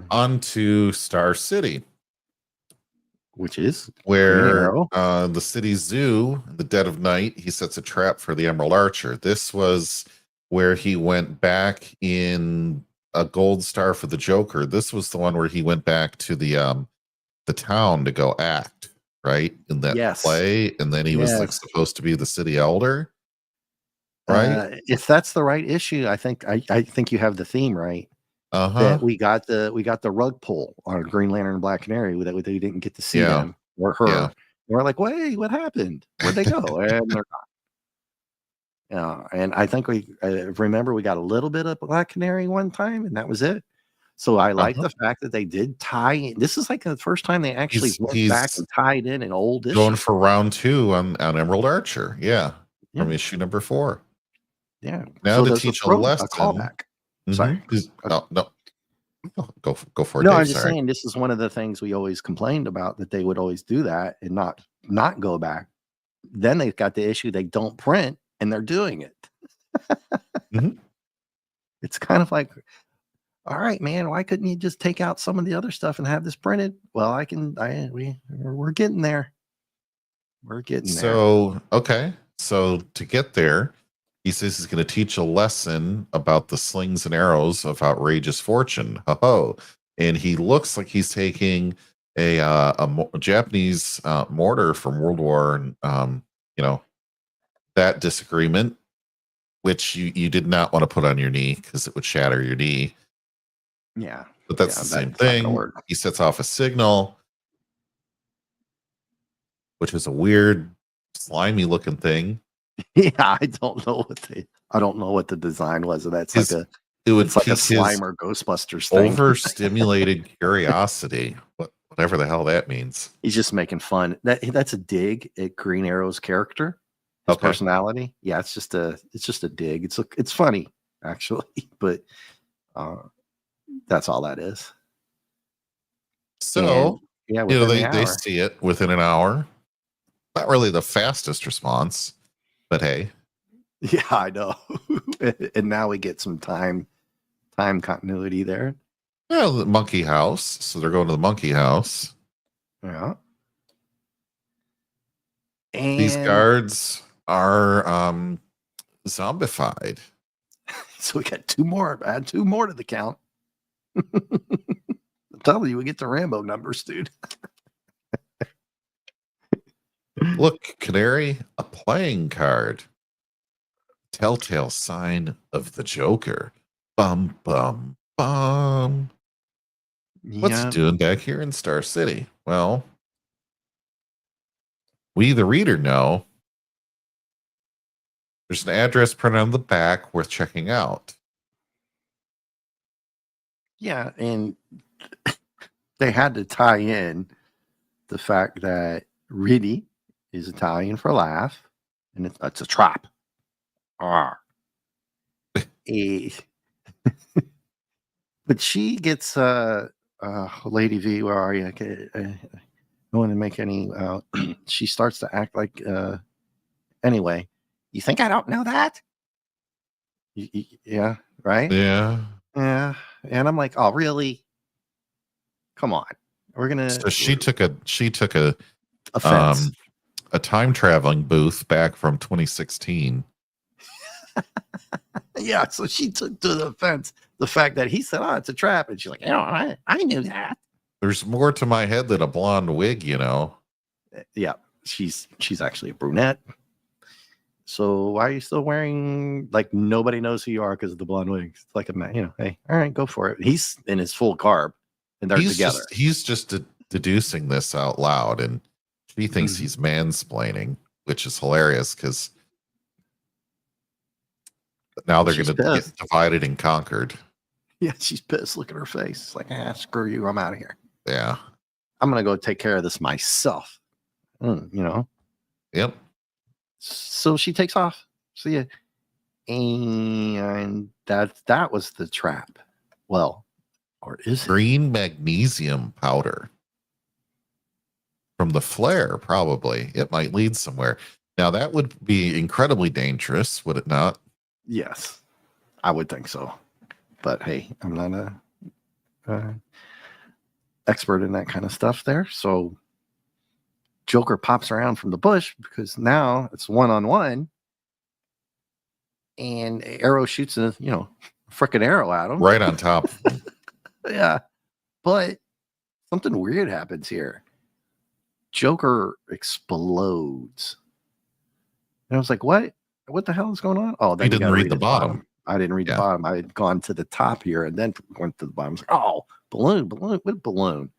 On to Star City, which is where the city zoo, in the dead of night, he sets a trap for the Emerald Archer. This was where he went back in a gold star for the Joker. This was the one where he went back to the town to go act, right? In that play. And then he was like supposed to be the city elder. Right. If that's the right issue, I think you have the theme right. That we got the rug pull on Green Lantern and Black Canary that we didn't get to see them or her. Yeah. We're like, wait, what happened? Where'd they go? And they're not. And I think remember we got a little bit of Black Canary one time, and that was it. So I like the fact that they did tie in. This is like the first time they actually went back and tied in an old issue. Going for round 2 on Emerald Archer. Yeah. From issue number 4. Yeah. Now to teach a lesson. A callback. Sorry. No. Go for it. No, Dave, I'm just saying this is one of the things we always complained about, that they would always do that and not go back. Then they've got the issue they don't print and they're doing it. It's kind of like, all right, man, why couldn't you just take out some of the other stuff and have this printed? Well, we're getting there. We're getting there. So, okay. So to get there, he says he's going to teach a lesson about the slings and arrows of outrageous fortune. Ho-ho. And he looks like he's taking a Japanese mortar from World War, that disagreement, which you did not want to put on your knee because it would shatter your knee. Yeah. But that's the same thing. He sets off a signal, which is a weird, slimy looking thing. Yeah, I don't know what the design was of that. It's like a Slimer Ghostbusters thing. Overstimulated curiosity. Whatever the hell that means. He's just making fun. That's a dig at Green Arrow's character, his personality. Yeah, it's just a dig. It's funny actually, but that's all that is. So they see it within an hour. Not really the fastest response, but hey. Yeah, I know. And now we get some time continuity there. Yeah, the monkey house. So they're going to the monkey house. Yeah. And these guards are zombified. So we got 2 more. Add 2 more to the count. I'm telling you, we get the Rambo numbers, dude. Look, Canary, a playing card. Telltale sign of the Joker. Bum, bum, bum. What's it doing back here in Star City? Well, we, the reader, know There's an address printed on the back worth checking out. Yeah, and they had to tie in the fact that Riddy is Italian for laugh, and it's a trap. Ah. Eh, but she gets Lady V, where are you? I don't want to make any she starts to act like anyway, you think I don't know that? Yeah, right? Yeah. Yeah. And I'm like, oh really? Come on. So she took a Offense. a time traveling booth back from 2016. Yeah, so she took to the offense the fact that he said, oh, it's a trap. And she's like, I knew that. There's more to my head than a blonde wig, you know. Yeah, she's actually a brunette. So why are you still wearing, like, nobody knows who you are because of the blonde wig? It's like, hey, all right, go for it. He's in his full garb and they're together. He's just deducing this out loud, and she thinks Mhm. he's mansplaining, which is hilarious because now they're She's going to get pissed. divided and conquered. Yeah, she's pissed. Look at her face. It's like, screw you. I'm out of here. Yeah. I'm going to go take care of this myself. Yep. So she takes off. See ya. And that was the trap. Well, or is it? Green magnesium powder from the flare, probably. It might lead somewhere. Now, that would be incredibly dangerous, would it not? Yes, I would think so. But hey, I'm not a expert in that kind of stuff there. So Joker pops around from the bush because now it's one-on-one. And Arrow shoots a freaking arrow at him. Right on top. Yeah. But something weird happens here. Joker explodes. And I was like, what? What the hell is going on? Oh, then You didn't read the bottom. I didn't read the bottom. I had gone to the top here and then went to the bottom. I was like, oh, balloon. What balloon?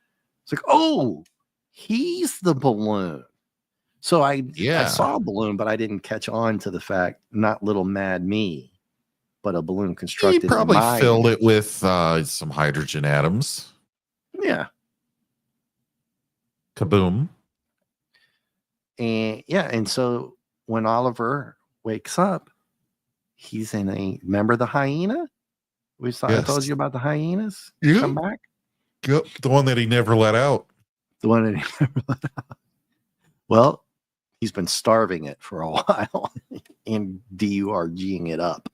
It's like, oh, he's the balloon. So I saw a balloon, but I didn't catch on to the fact, not little mad me, but a balloon constructed. He probably filled it with some hydrogen atoms. Yeah. Kaboom. And so when Oliver wakes up, he's in remember the hyena? I told you about the hyenas. Yeah. Come back. Yep. The one that he never let out. The one that he never let out. Well, he's been starving it for a while and DURGing it up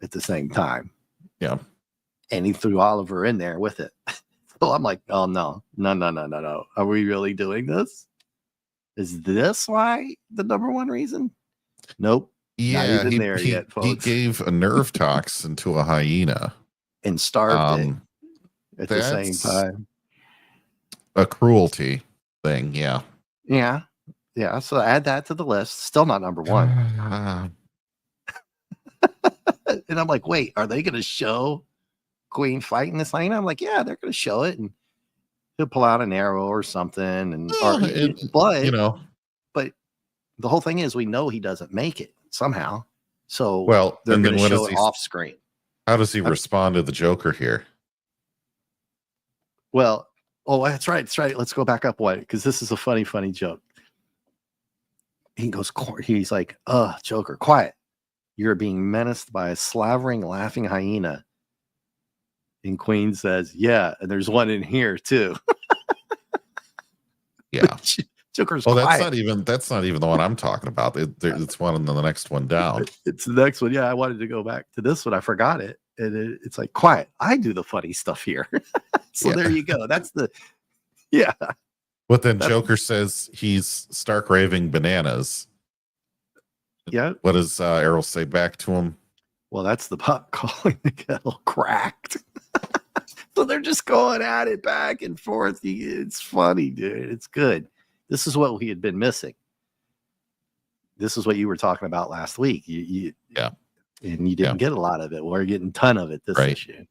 at the same time. Yeah. And he threw Oliver in there with it. So I'm like, oh no. Are we really doing this? Is this why the number one reason? Nope. Yeah, not even there yet, folks. He gave a nerve toxin to a hyena and starved it at the same time. A cruelty thing, yeah. Yeah. So add that to the list. Still not number one. And I'm like, wait, are they going to show Queen fighting this hyena? I'm like, yeah, they're going to show it, and he'll pull out an arrow or something, but the whole thing is, we know he doesn't make it somehow. So they're going to show it off screen. How does he respond to the Joker here? Well, that's right. Let's go back up one, because this is a funny joke. He's like, Joker, quiet. You're being menaced by a slavering, laughing hyena. And Queen says, yeah, and there's one in here too. Yeah. Joker's quiet. That's not even the one I'm talking about. It's one and then the next one down. It's the next one. Yeah, I wanted to go back to this one. I forgot it. And it's like, quiet. I do the funny stuff here. So there you go. That's yeah. But then Joker says he's stark raving bananas. Yeah. What does Errol say back to him? Well, that's the pot calling the kettle cracked. So they're just going at it back and forth. It's funny, dude. It's good. This is what we had been missing. This is what you were talking about last week. Yeah. And you didn't get a lot of it. We're getting a ton of it this issue.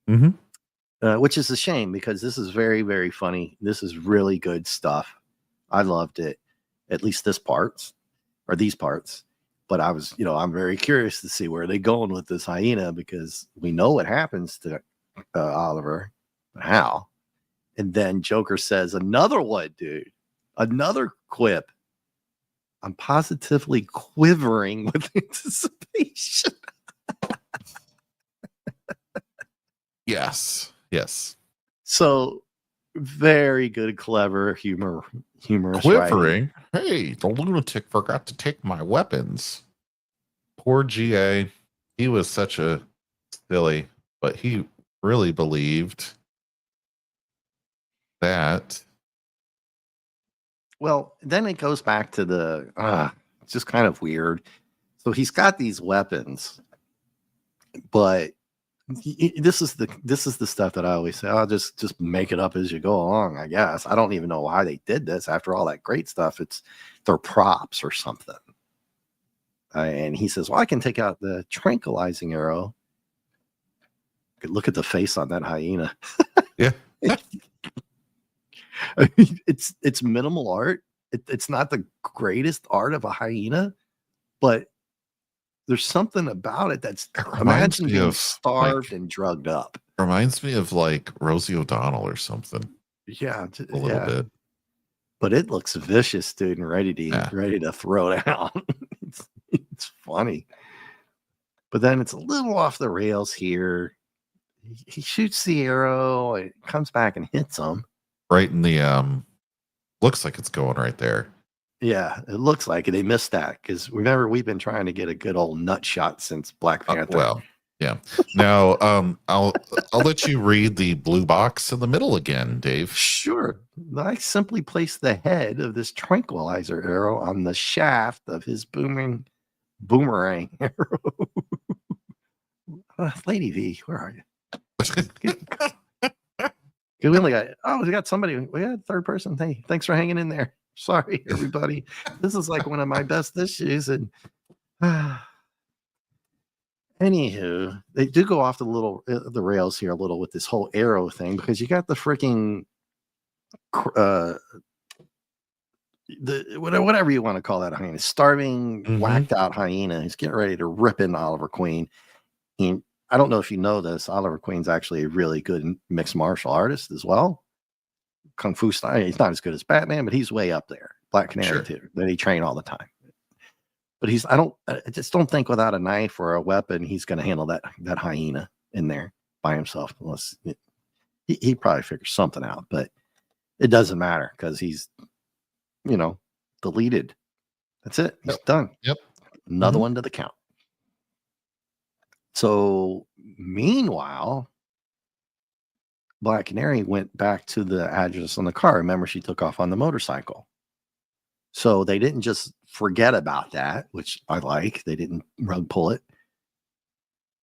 Mm-hmm. Which is a shame, because this is very, very funny. This is really good stuff. I loved it. At least these parts. But I was, I'm very curious to see where they're going with this hyena because we know what happens to Oliver, but how? And then Joker says another one, dude, another quip. I'm positively quivering with anticipation. Yes. So very good, clever, humorous writing. Quivering. Hey, the lunatic forgot to take my weapons. Poor GA. He was such a silly, but he really believed that. Well, then it goes back to it's just kind of weird. So he's got these weapons, but this is the stuff that I always say. I'll just make it up as you go along. I guess I don't even know why they did this. After all that great stuff, they're props or something. And he says, "Well, I can take out the tranquilizing arrow." Look at the face on that hyena. Yeah. I mean, it's minimal art. It's not the greatest art of a hyena, but there's something about it that's imagine being starved and drugged up. Reminds me of like Rosie O'Donnell or something. Yeah, a little bit. But it looks vicious, dude, and ready to throw down. it's funny, but then it's a little off the rails here. He shoots the arrow, it comes back and hits him. Right in the looks like it's going right there. Yeah, it looks like it. They missed that because remember we've been trying to get a good old nut shot since Black Panther. Well, yeah. Now, I'll let you read the blue box in the middle again, Dave. Sure. I simply place the head of this tranquilizer arrow on the shaft of his boomerang arrow. Lady V, where are you? We only got somebody. We got third person. Hey, thanks for hanging in there. Sorry, everybody. This is like one of my best issues. And anywho, they do go off the rails here a little with this whole arrow thing because you got the freaking whatever you want to call that hyena, starving, whacked out hyena. He's getting ready to rip into Oliver Queen. And I don't know if you know this, Oliver Queen's actually a really good mixed martial artist as well. Kung Fu style. He's not as good as Batman, but he's way up there. Black Canary too. That he train all the time. But I just don't think without a knife or a weapon, he's going to handle that hyena in there by himself. Unless he probably figures something out, but it doesn't matter because he's, deleted. That's it. He's done. Yep. Another one to the count. So meanwhile, Black Canary went back to the address on the car. Remember, she took off on the motorcycle. So they didn't just forget about that, which I like. They didn't rug pull it.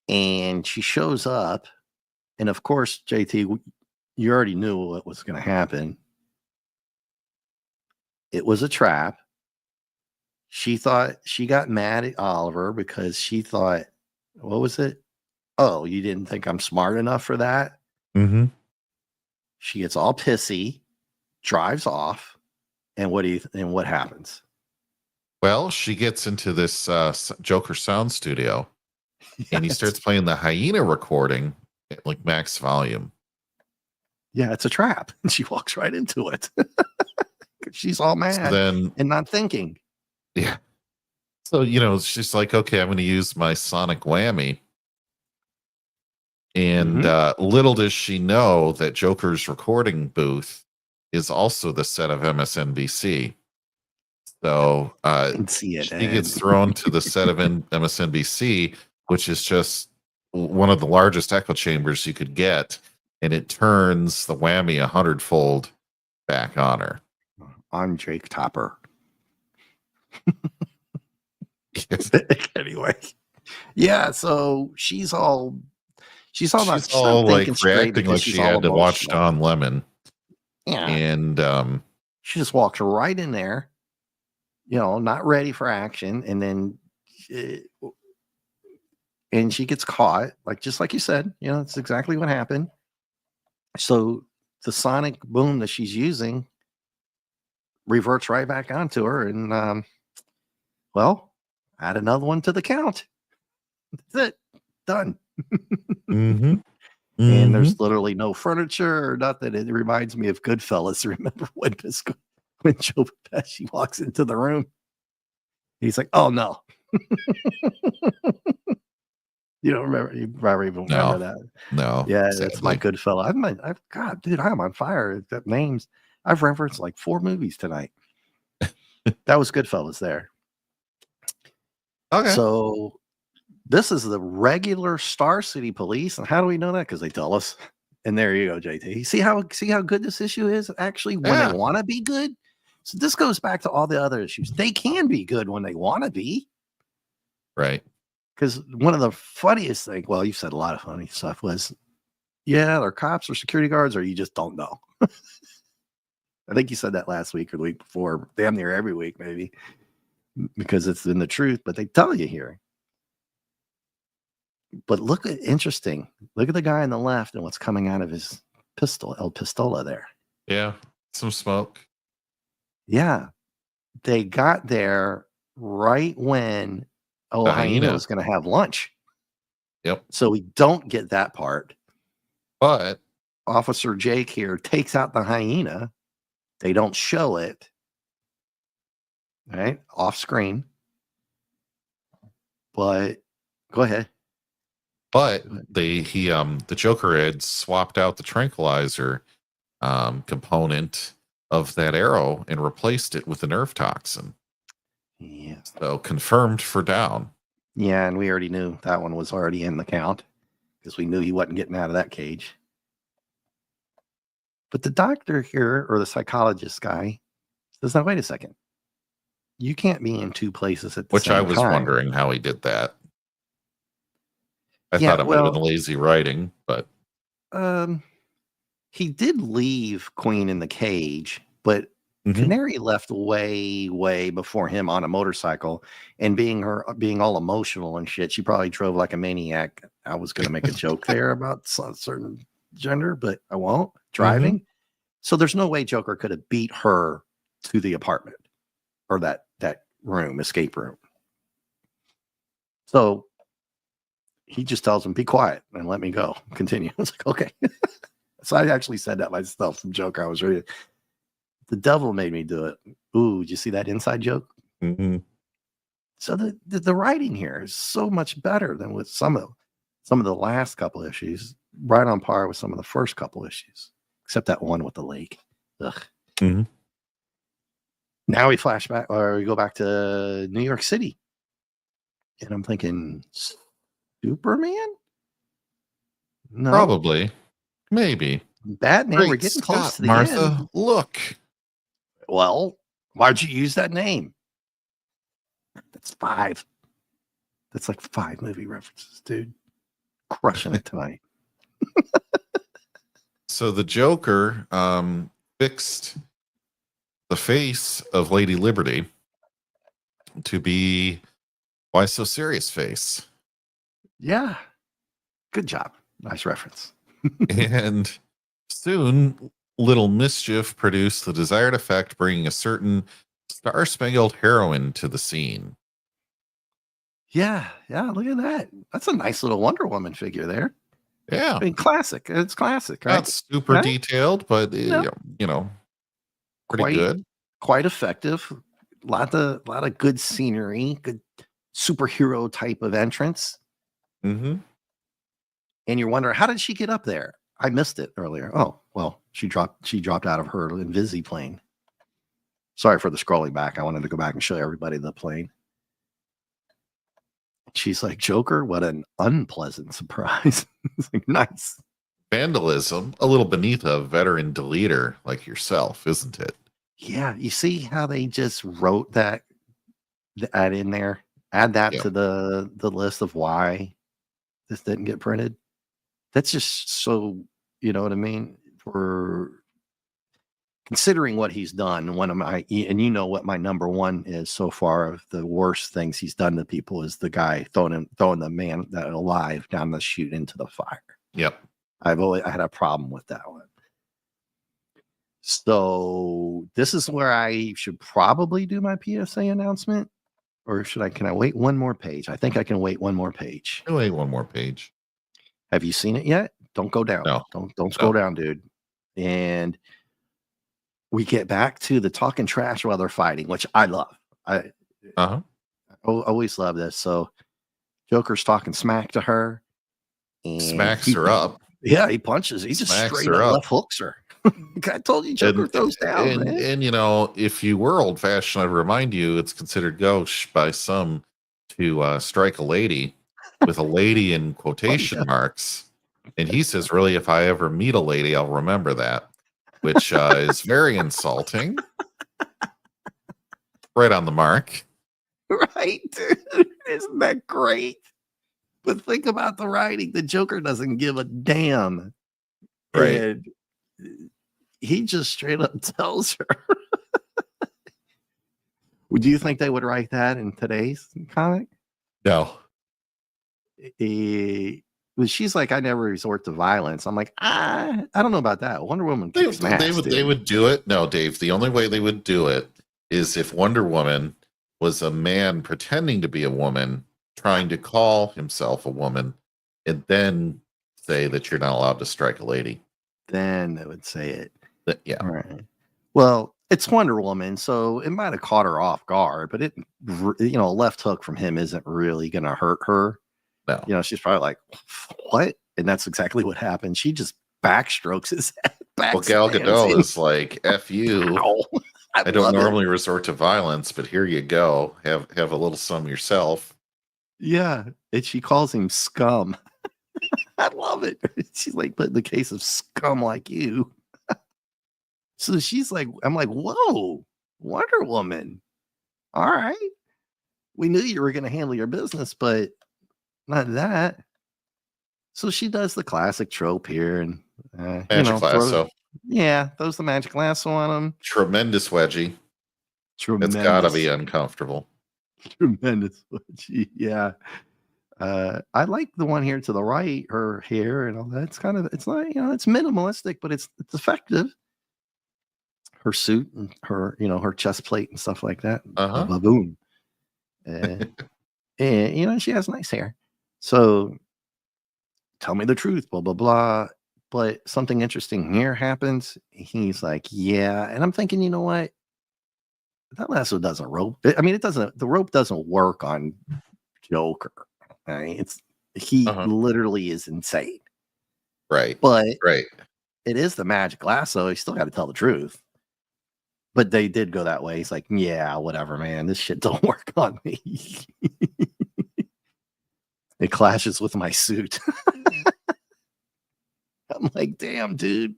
And she shows up. And of course, JT, you already knew what was going to happen. It was a trap. She thought she got mad at Oliver because she thought, what was it? Oh, you didn't think I'm smart enough for that? Mm-hmm. She gets all pissy, drives off, and what happens? Well, she gets into this Joker sound studio, and he starts playing the hyena recording at like max volume. Yeah, it's a trap. And she walks right into it. She's all mad and not thinking. Yeah. So, she's like, okay, I'm going to use my sonic whammy. And little does she know that Joker's recording booth is also the set of MSNBC. So she gets thrown to the set of MSNBC, which is just one of the largest echo chambers you could get. And it turns the whammy 100-fold back on her. On Jake Topper. Anyway. Yeah, so she's all like reacting like she had to watch Don Lemon. Yeah. And she just walks right in there, not ready for action. And then and she gets caught, just like you said, it's exactly what happened. So the sonic boom that she's using reverts right back onto her. And well, Add another one to the count. That's it. Done. Mm-hmm. And there's literally no furniture or nothing. It reminds me of Goodfellas. Remember when Joe Pesci walks into the room? He's like, "Oh no." You don't remember? You probably even remember that. No. Yeah, that's my Sadly. Goodfella. God, dude, I'm on fire. That names. I've referenced like 4 movies tonight. That was Goodfellas there. Okay. So this is the regular Star City Police, and how do we know that? Because they tell us. And there you go, JT. See how good this issue is? Actually, when they Yeah. want to be good. So this goes back to all the other issues. They can be good when they want to be. Right. Because one of the funniest things, well, you've said a lot of funny stuff, was, yeah, they're cops or security guards, or you just don't know. I think you said that last week or the week before, damn near every week, maybe, because it's in the truth, but they tell you here. But look at interesting. Look at the guy on the left and what's coming out of his pistol, El Pistola there. Yeah. Some smoke. Yeah. They got there right when Hyena was going to have lunch. Yep. So we don't get that part. But Officer Jake here takes out the hyena. They don't show it. Right? Off screen. But go ahead. But the Joker had swapped out the tranquilizer component of that arrow and replaced it with a nerve toxin. Yeah. So confirmed for down. Yeah, and we already knew that one was already in the count because we knew he wasn't getting out of that cage. But the doctor here, or the psychologist guy, says, "Now wait a second. You can't be in 2 places at the Which same I time." was wondering how he did that. I thought it might have been lazy writing, but he did leave Queen in the cage, but Canary left way before him on a motorcycle, and being all emotional and shit, she probably drove like a maniac. I was going to make a joke there about a certain gender, but I won't. Driving. So there's no way Joker could have beat her to the apartment or that room, escape room. So he just tells him, "Be quiet and let me go. Continue." I was like, okay. So I actually said that myself from Joker. I was reading. The devil made me do it. Ooh, did you see that inside joke? So the writing here is so much better than with some of the last couple issues. Right on par with some of the first couple issues, except that one with the lake. Ugh. Now we flash back, or we go back to New York City, and I'm thinking, Superman? No, probably, maybe Batman. Great We're getting Scott, close to the Martha, end. look. Well, why'd you use that name? That's 5. That's like 5 movie references, dude. Crushing it tonight. So the Joker fixed the face of Lady Liberty to be Why So Serious face. Yeah. Good job. Nice reference. And soon, Little Mischief produced the desired effect, bringing a certain star-spangled heroine to the scene. Yeah. Look at that. That's a nice little Wonder Woman figure there. Yeah. I mean, classic. It's classic, right? Not super detailed, but pretty good. Quite effective. Lot of good scenery, good superhero type of entrance. And you're wondering, how did she get up there? I missed it earlier. Oh, well, she dropped out of her Invisi plane. Sorry for the scrolling back. I wanted to go back and show everybody the plane. She's like, "Joker, what an unpleasant surprise." It's like, nice. Vandalism, a little beneath a veteran deleter like yourself, isn't it? Yeah, you see how they just wrote that in there? Add that to the list of why this didn't get printed. That's just so, you know what I mean? For considering what he's done, one of my, and you know what my number one is so far of the worst things he's done to people is the guy throwing the man that alive down the chute into the fire. Yep. I had a problem with that one. So this is where I should probably do my PSA announcement. Or can I wait one more page? I think I can wait one more page. Oh, wait, one more page. Have you seen it yet? Don't go down. No, Don't scroll no. down, dude. And we get back to the talking trash while they're fighting, which I love. I Uh-huh. always love this. So Joker's talking smack to her, and Smacks her up. he punches. He just Smacks straight her up up. left hooks her. I told you, Joker throws down, man. And if you were old fashioned, I'd remind you it's considered gauche by some to strike a lady with a lady in quotation marks. And he says, really, if I ever meet a lady, I'll remember that, which is very insulting. Right on the mark. Right, dude. Isn't that great? But think about the writing. The Joker doesn't give a damn. Right. And he just straight up tells her. Do you think they would write that in today's comic? No. But she's like, I never resort to violence. I'm like, I don't know about that. Wonder Woman kicks ass, They would do it. No, Dave, the only way they would do it is if Wonder Woman was a man pretending to be a woman, trying to call himself a woman, and then say that you're not allowed to strike a lady. Then they would say it. Yeah. All right. Well, it's Wonder Woman, so it might have caught her off guard, but a left hook from him isn't really going to hurt her. No. She's probably like, what? And that's exactly what happened. She just backstrokes his head. Well, Gal Gadot is like, F you. Ow. I don't normally resort to violence, but here you go. Have a little some yourself. Yeah. And she calls him scum. I love it. She's like, but in the case of scum like you. So she's like, I'm like, whoa, Wonder Woman. All right. We knew you were going to handle your business, but not that. So she does the classic trope here and Magic lasso. Throws the magic lasso on him. Tremendous wedgie. It's gotta be uncomfortable. Tremendous wedgie. Yeah. I like the one here to the right, her hair and all that. It's it's not, it's minimalistic, but it's effective. Her suit and her, her chest plate and stuff like that. Boom. And she has nice hair. So tell me the truth, blah, blah, blah. But something interesting here happens. He's like, yeah. And I'm thinking, you know what? That lasso doesn't rope. I mean, the rope doesn't work on Joker. Right? He literally is insane. Right. But right. It is the magic lasso. You still got to tell the truth. But they did go that way. He's like, yeah, whatever, man. This shit don't work on me. It clashes with my suit. I'm like, damn, dude.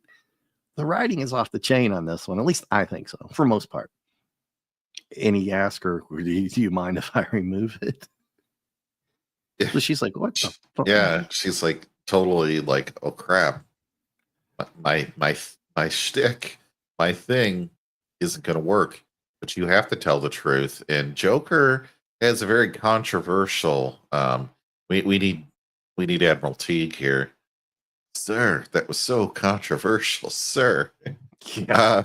The writing is off the chain on this one. At least I think so, for most part. And he asked her, do you mind if I remove it? So she's like, what the fuck? Yeah, she's like totally like, oh crap. My shtick, my thing isn't gonna work. But you have to tell the truth. And Joker has a very controversial we need Admiral Teague here. Sir, that was so controversial, sir. Yeah.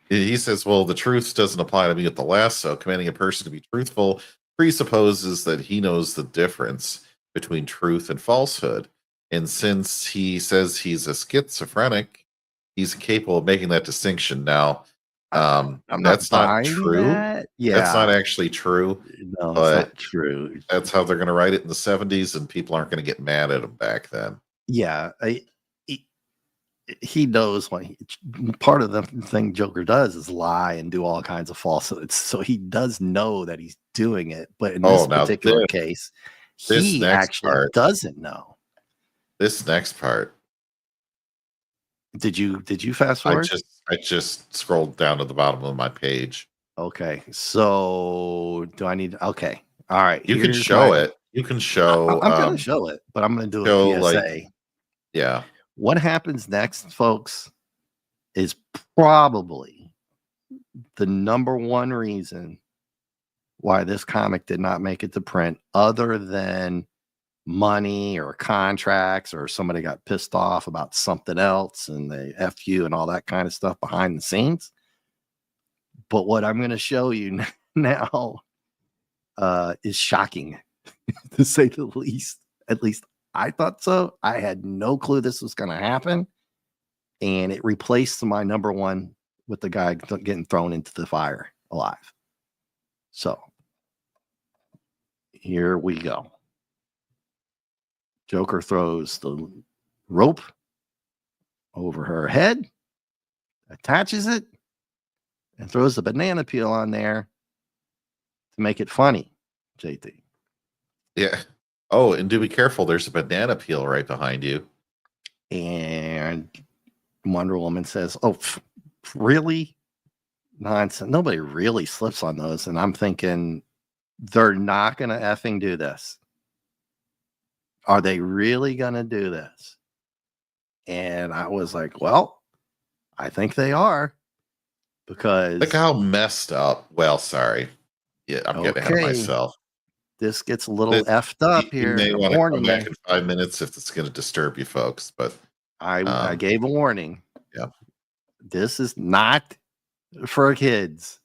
He says, well, the truth doesn't apply to me with the lasso. Commanding a person to be truthful presupposes that he knows the difference between truth and falsehood. And since he says he's a schizophrenic, he's capable of making that distinction. Now, that's not true. Yeah. That's not actually true. No, it's not true. That's how they're going to write it in the 70s, and people aren't going to get mad at him back then. Yeah. He knows part of the thing Joker does is lie and do all kinds of falsehoods. So he does know that he's doing it. But in this particular case, he actually doesn't know. This next part. Did you fast forward? I just scrolled down to the bottom of my page. Okay. So do I need okay. All right. You can show it. You can show I'm gonna show it, but I'm gonna do a PSA. Yeah. What happens next, folks, is probably the number one reason why this comic did not make it to print, other than money or contracts or somebody got pissed off about something else and they F you and all that kind of stuff behind the scenes. But what I'm going to show you now is shocking, to say the least. At least I thought so. I had no clue this was going to happen, and it replaced my number one with the guy getting thrown into the fire alive. So here we go. Joker throws the rope over her head, attaches it, and throws the banana peel on there to make it funny, JT. Yeah. Oh, and do be careful. There's a banana peel right behind you. And Wonder Woman says, "Oh, really? Nonsense. Nobody really slips on those." And I'm thinking, they're not going to effing do this. Are they really going to do this? And I was like, well, I think they are, because Look how messed up. Well, sorry. Yeah, I'm getting ahead of okay, myself. this gets a little effed up You here. may I'm want to come warning back you. in 5 minutes if it's going to disturb you folks, but I gave a warning. Yeah. This is not for kids.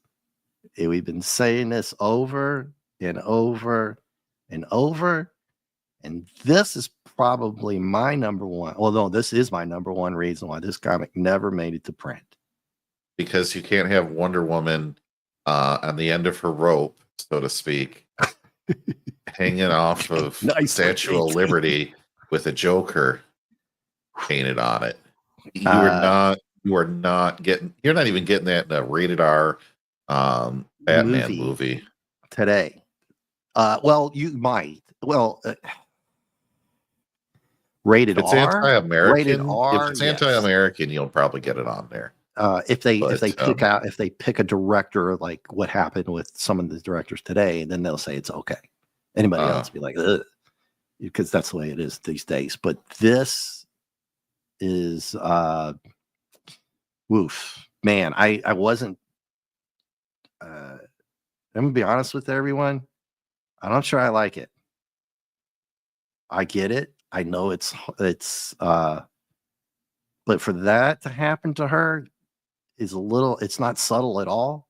We've been saying this over and over and over. And this is probably my number one. Well, no, this is my number one reason why this comic never made it to print. because you can't have Wonder Woman on the end of her rope, so to speak, hanging off of Nice Statue of JT. Liberty with a Joker painted on it. You are not getting. You're not even getting that in a rated R Batman movie today. Well, you might. Well, rated if it's R. anti-American. Rated R. If it's yes. anti-American, you'll probably get it on there. If they pick a director like what happened with some of the directors today, then they'll say it's okay. Anybody else be like, ugh, because that's the way it is these days. But this is woof, man. I wasn't. I'm gonna be honest with everyone. I'm not sure I like it. I get it. I know it's but for that to happen to her is it's not subtle at all.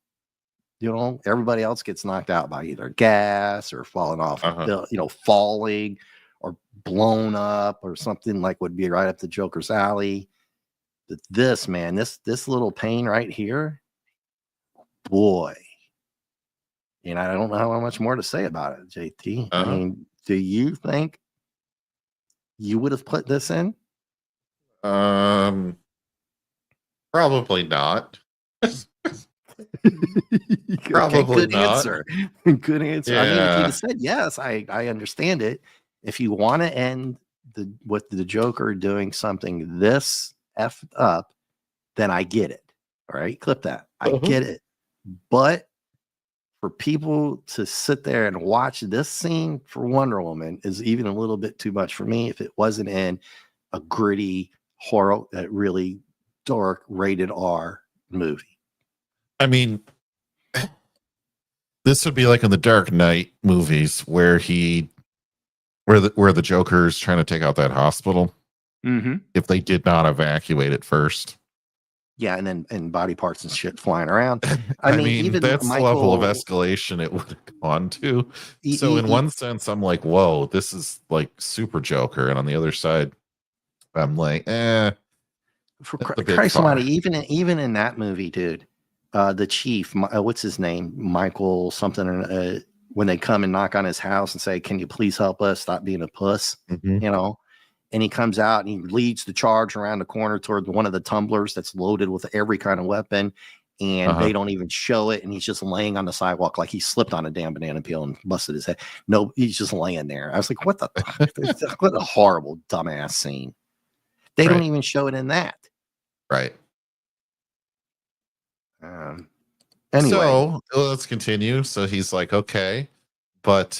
You know, everybody else gets knocked out by either gas or falling off, falling or blown up or something like would be right up the Joker's alley. But this, man, this little pain right here, boy. And I don't know how much more to say about it, JT. I mean, do you think you would have put this in? Probably not. Probably good not. Answer. Good answer. Yeah. I mean, if you said yes, I understand it. If you want to end with the Joker doing something this effed up, then I get it. All right, clip that. I get it. But for people to sit there and watch this scene for Wonder Woman is even a little bit too much for me. If it wasn't in a gritty horror, really dark rated R movie. I mean, this would be like in the Dark Knight movies where the Joker's trying to take out that hospital. Mm-hmm. If they did not evacuate it first. Yeah, and body parts and shit flying around. I mean even that's the level of escalation it would have gone to. So in one sense, I'm like, whoa, this is like super Joker. And on the other side, I'm like, for Christ almighty, even in that movie, dude, the chief, what's his name? Michael something, when they come and knock on his house and say, can you please help us stop being a puss? Mm-hmm. And he comes out and he leads the charge around the corner toward one of the tumblers that's loaded with every kind of weapon. And they don't even show it. And he's just laying on the sidewalk like he slipped on a damn banana peel and busted his head. No, he's just laying there. I was like, what a horrible, dumbass scene. They don't even show it in that. Right. Anyway. So let's continue. So he's like, okay, but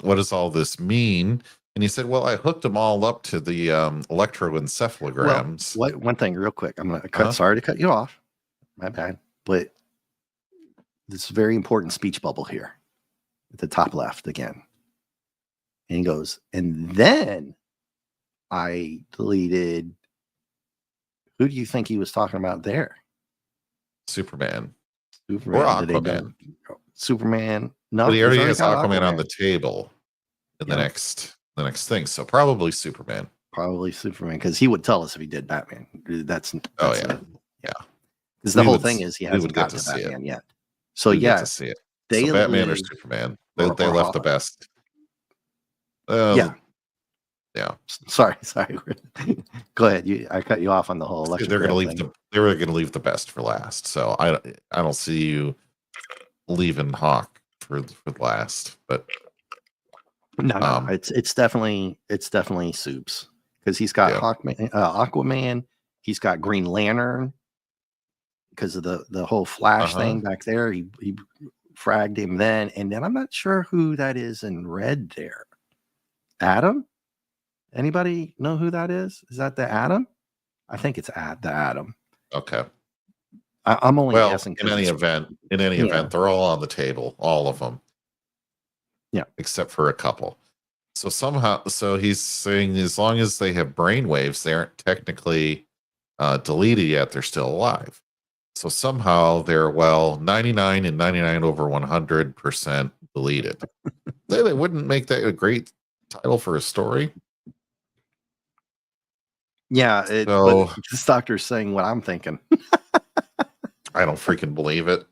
what does all this mean? And he said, well, I hooked them all up to the electroencephalograms. Well, one thing real quick. I'm going to cut. Sorry to cut you off. My bad. But this very important speech bubble here at the top left again. And he goes, and then I deleted. Who do you think he was talking about there? Superman. Or Aquaman. Superman. No, But he he's already already has got Aquaman on the Aquaman. table in Yeah, the next thing. So probably Superman. probably Superman because he would tell us if he did Batman. That's Oh that's yeah, a yeah. because the We whole would thing is he we hasn't would get gotten to to see it. Batman yet. So We would get yeah, to see it. So they Batman or live Superman, or, they or left the best. yeah. Yeah. Sorry. Go ahead. I cut you off on the whole electric They're going to red leave thing. they were going to leave the best for last. So I don't see you leaving Hawk for last. But No. It's definitely Soups because he's got yeah. Aquaman. He's got Green Lantern because of the whole Flash Uh-huh. thing back there. He fragged him then, and then I'm not sure who that is in red there. Adam? Anybody know who that is? Is that the Atom? I think it's the Atom. Okay. I'm only Well, guessing in because any it's event, they're all on the table, all of them. Yeah. Except for a couple. So he's saying as long as they have brainwaves, they aren't technically deleted yet. They're still alive. So somehow they're 99 and 99 over 100% deleted. They wouldn't make that a great title for a story. Yeah, So but this doctor's saying what I'm thinking. I don't freaking believe it.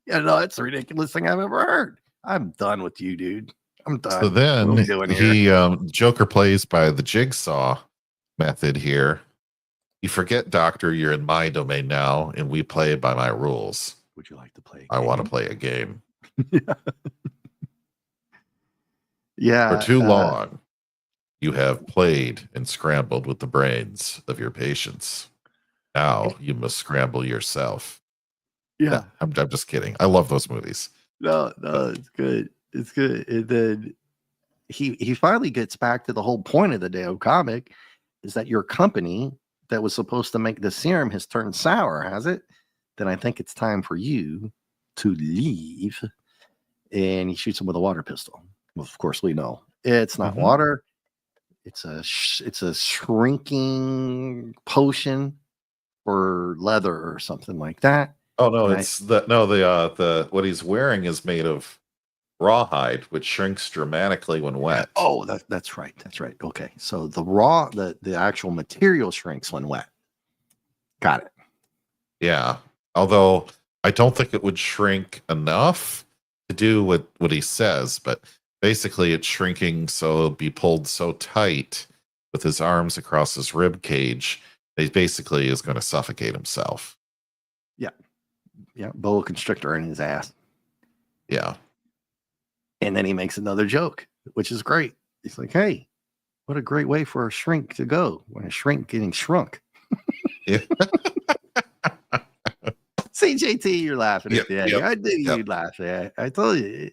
Yeah, no, that's the ridiculous thing I've ever heard. I'm done with you, dude. I'm done. So then what are we doing here? he Joker plays by the jigsaw method here. You forget, Doctor, you're in my domain now, and we play by my rules. Would you like to play? I want to play a game. Yeah. For too long, you have played and scrambled with the brains of your patients. Now you must scramble yourself. Yeah. I'm just kidding. I love those movies. No, it's good. It's good. And then he finally gets back to the whole point of the damn comic is that your company that was supposed to make the serum has turned sour, has it? Then I think it's time for you to leave. And he shoots him with a water pistol. Well, of course, we know it's not water. It's a shrinking potion or leather or something like that. Oh no, the what he's wearing is made of rawhide, which shrinks dramatically when wet. Oh, that's right. That's right. Okay. So the actual material shrinks when wet. Got it. Yeah. Although I don't think it would shrink enough to do what he says, but basically it's shrinking so it'll be pulled so tight with his arms across his rib cage that he basically is going to suffocate himself. Yeah. Boa constrictor in his ass. Yeah. And then he makes another joke, which is great. He's like, hey, what a great way for a shrink to go when a shrink getting shrunk. Yeah. See, JT, you're laughing at that. Yep, I knew you'd laugh at. I told you.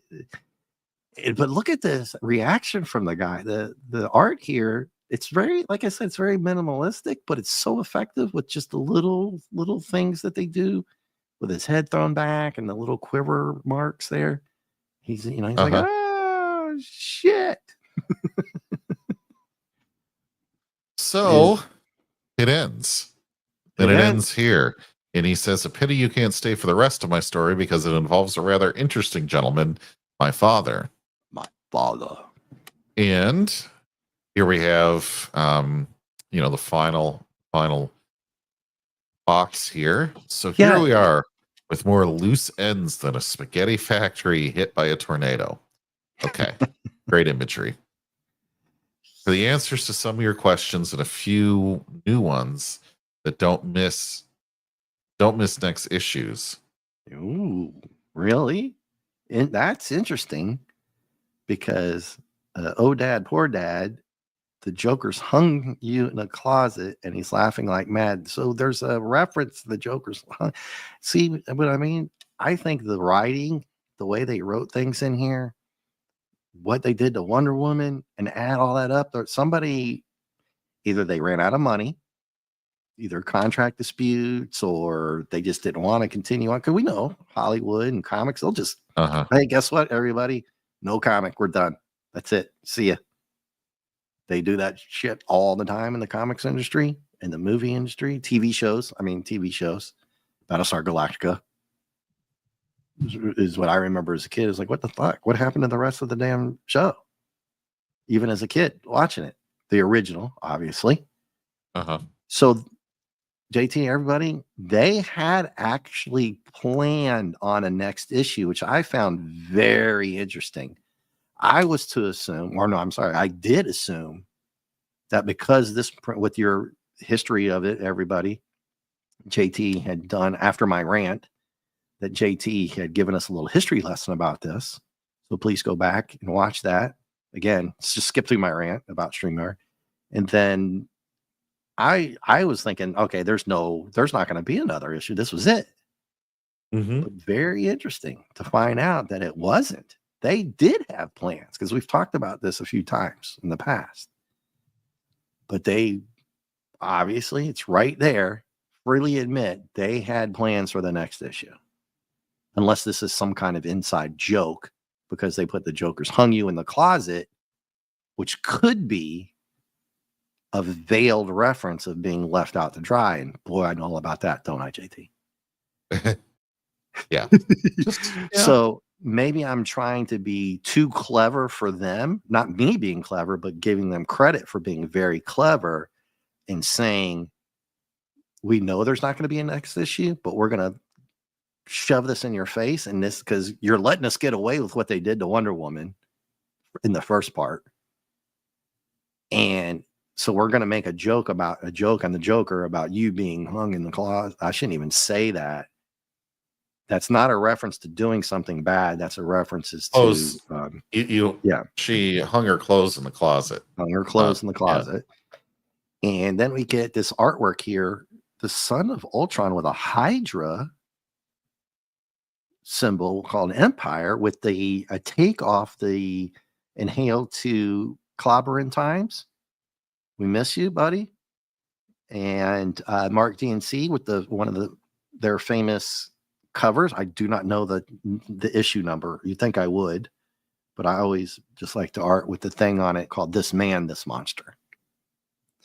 But look at this reaction from the guy. The art here, it's very, like I said, it's very minimalistic, but it's so effective with just the little things that they do with his head thrown back and the little quiver marks there. He's like, oh shit. So it ends. And it ends here. And he says, a pity you can't stay for the rest of my story because it involves a rather interesting gentleman, my father. My father. And here we have the final box here. So here we are with more loose ends than a spaghetti factory hit by a tornado. Okay. Great imagery. For the answers to some of your questions and a few new ones that don't miss next issues. Ooh, really? And that's interesting because oh dad, poor dad, the Joker's hung you in a closet and he's laughing like mad. So there's a reference to the Joker's hung. See what I mean? I think the writing, the way they wrote things in here, what they did to Wonder Woman and add all that up, there somebody either they ran out of money, either contract disputes, or they just didn't want to continue on. Because we know Hollywood and comics, they'll just, hey, guess what, everybody? No comic, we're done. That's it. See ya. They do that shit all the time in the comics industry, in the movie industry, TV shows. Battlestar Galactica. is what I remember as a kid. Is like, what the fuck? What happened to the rest of the damn show? Even as a kid watching it, the original, obviously. So JT, everybody, they had actually planned on a next issue, which I found very interesting. I was to assume, or no, I'm sorry, I did assume that because this, with your history of it, everybody, JT had done after my rant, that JT had given us a little history lesson about this. So please go back and watch that. Again, just skip through my rant about StreamYard. And then I was thinking, okay, there's not going to be another issue. This was it. But very interesting to find out that it wasn't. They did have plans, because we've talked about this a few times in the past. But they obviously, it's right there, freely admit they had plans for the next issue. Unless this is some kind of inside joke, because they put the Joker's hung you in the closet, which could be a veiled reference of being left out to dry. And boy, I know all about that, don't I, JT? Yeah. So maybe I'm trying to be too clever for them, not me being clever, but giving them credit for being very clever and saying, we know there's not going to be a next issue, but we're going to shove this in your face. And this, because you're letting us get away with what they did to Wonder Woman in the first part. And so we're going to make a joke on the Joker about you being hung in the closet. I shouldn't even say that. That's not a reference to doing something bad. That's a reference to she hung her clothes in the closet. And then we get this artwork here, the Son of Ultron with a Hydra symbol called Empire, with a take off the Inhale to Clobberin Times. We miss you, buddy. And Mark DNC with one of their famous covers. I do not know the issue number. You'd think I would, but I always just like the art with the thing on it called This Man, This Monster.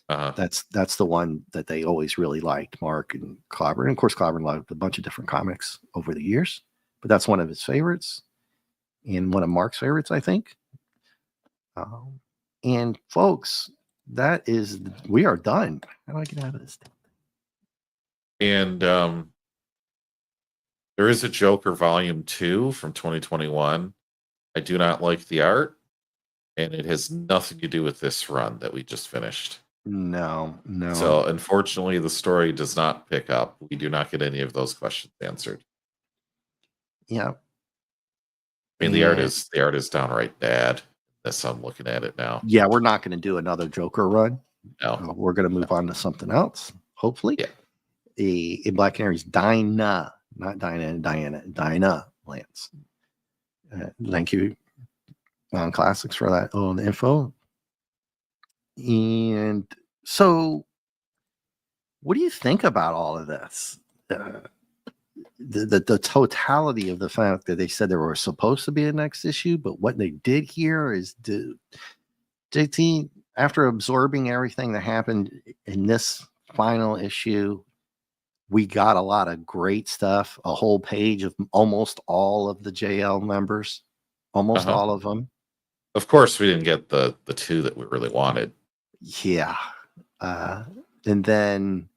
That's the one that they always really liked, Mark and Clobberin. And of course, Clobberin loved a bunch of different comics over the years, but that's one of his favorites and one of Mark's favorites, I think. And folks, we are done. How do I get out of this thing? And there is a Joker Volume 2 from 2021. I do not like the art, and it has nothing to do with this run that we just finished. No. So unfortunately, the story does not pick up. We do not get any of those questions answered. Yeah. I mean, the art is downright bad. As I'm looking at it now. Yeah, we're not going to do another Joker run. No. We're going to move on to something else, hopefully. Yeah. In Black Canary's Dinah, not Dinah Lance. Thank you, On Classics, for that the info. And so, what do you think about all of this? The totality of the fact that they said there was supposed to be a next issue, but what they did here is, JT, after absorbing everything that happened in this final issue, we got a lot of great stuff, a whole page of almost all of the JL members, almost all of them. Of course, we didn't get the two that we really wanted. Yeah. And then,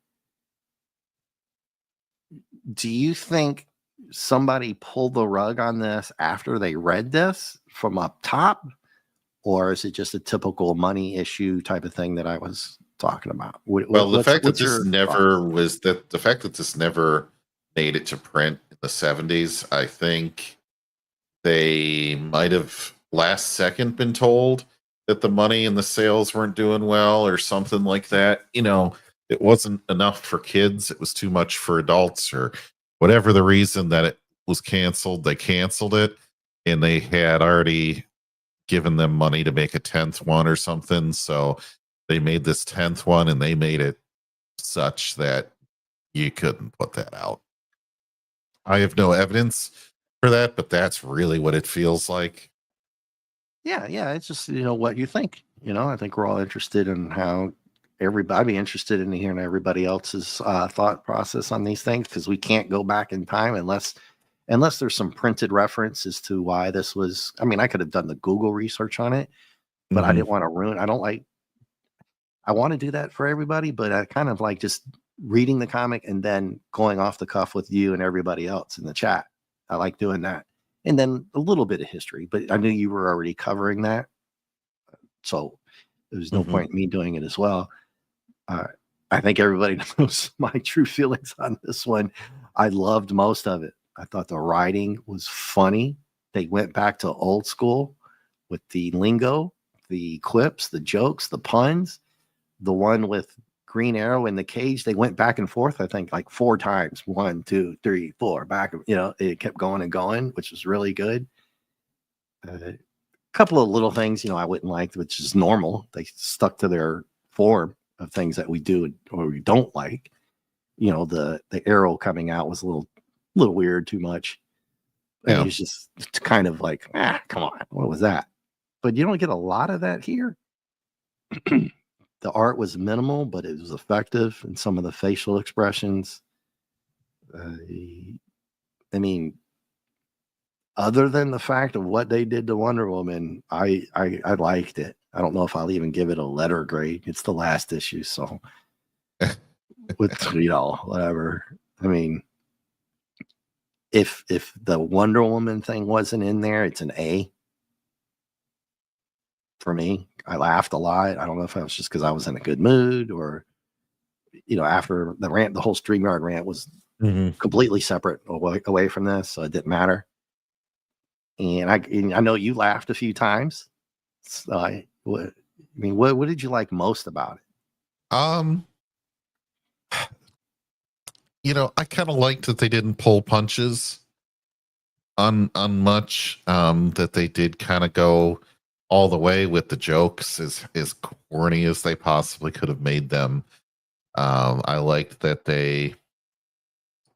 do you think somebody pulled the rug on this after they read this from up top? Or is it just a typical money issue type of thing that I was talking about? The fact that this never made it to print in the 70s, I think they might have last second been told that the money and the sales weren't doing well or something like that. You know, it wasn't enough for kids. It was too much for adults, or whatever the reason that it was canceled. They canceled it, and they had already given them money to make a 10th one or something. So they made this 10th one, and they made it such that you couldn't put that out. I have no evidence for that, but that's really what it feels like. Yeah. It's just, what you think. I think we're all interested in how everybody be interested in hearing everybody else's thought process on these things, because we can't go back in time unless unless there's some printed reference as to why this was. I mean, I could have done the Google research on it, but I Mhm. didn't want to ruin. I want to do that for everybody, but I kind of like just reading the comic and then going off the cuff with you and everybody else in the chat. I like doing that. And then a little bit of history, but I knew you were already covering that. So there was no Mhm. point in me doing it as well. Uh, I think everybody knows my true feelings on this one. I loved most of it. I thought the writing was funny. They went back to old school with the lingo, the quips, the jokes, the puns. The one with Green Arrow in the cage, they went back and forth, I think, like 4 times. 1, 2, 3, 4, back. It kept going and going, which was really good. A couple of little things, I wouldn't like, which is normal. They stuck to their form of things that we do or we don't like. The arrow coming out was a little weird, too much. And Yeah. it was just kind of like, come on, what was that? But you don't get a lot of that here. The art was minimal, but it was effective, and some of the facial expressions. I mean, other than the fact of what they did to Wonder Woman, I liked it. I don't know if I'll even give it a letter grade. It's the last issue, so with whatever. I mean, if the Wonder Woman thing wasn't in there, it's an A for me. I laughed a lot. I don't know if it was just because I was in a good mood or after the rant, the whole StreamYard rant was Mhm. completely separate away from this, so it didn't matter. And I know you laughed a few times. So what did you like most about it? Um, I kind of liked that they didn't pull punches on much. That they did kind of go all the way with the jokes, as corny as they possibly could have made them. I liked that they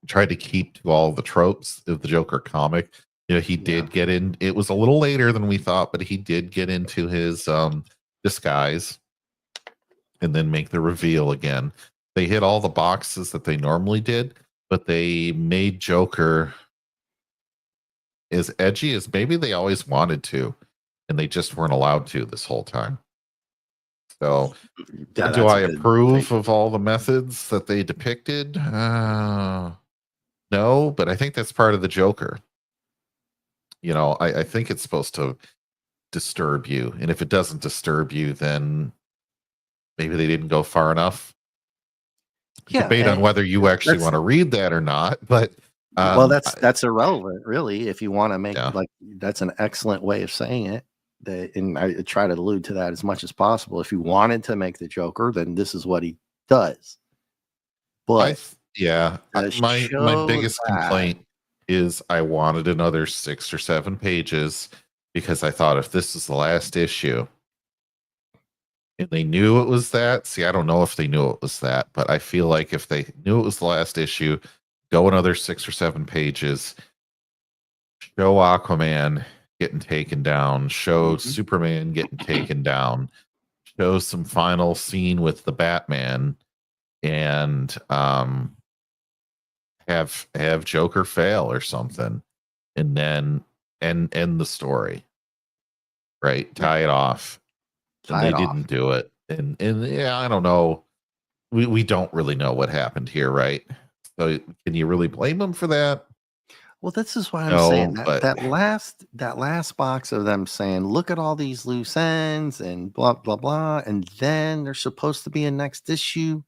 tried to keep to all the tropes of the Joker comic. He Yeah, did get in. It was a little later than we thought, but he did get into his disguise and then make the reveal again. They hit all the boxes that they normally did, but they made Joker as edgy as maybe they always wanted to, and they just weren't allowed to this whole time. So, yeah, do that's a I good thing. approve of all the methods that they depicted? No, but I think that's part of the Joker. I think it's supposed to disturb you, and if it doesn't disturb you, then maybe they didn't go far enough. Yeah, Debate on whether you actually that's want to read that or not, but well, um, I, that's irrelevant, really. If you want to make yeah, like that's an excellent way of saying it. And I try to allude to that as much as possible. If you wanted to make the Joker, then this is what he does. But yeah. to My show biggest that, complaint is I wanted another 6 or 7 pages because I thought if this is the last issue, and they knew it was that. See, I don't know if they knew it was that, but I feel like if they knew it was the last issue, go another 6 or 7 pages, show Aquaman getting taken down, show Mhm. Superman getting taken down, show some final scene with the Batman, and have Joker fail or something, and then end the story, right? Yeah, Tie it off. And tie they it off. didn't do it. And yeah, I don't know. We don't really know what happened here, right? So can you really blame them for that? Well, this is what I'm saying. No, That but that last box of them saying, "Look at all these loose ends," and blah blah blah, and then there's supposed to be a next issue.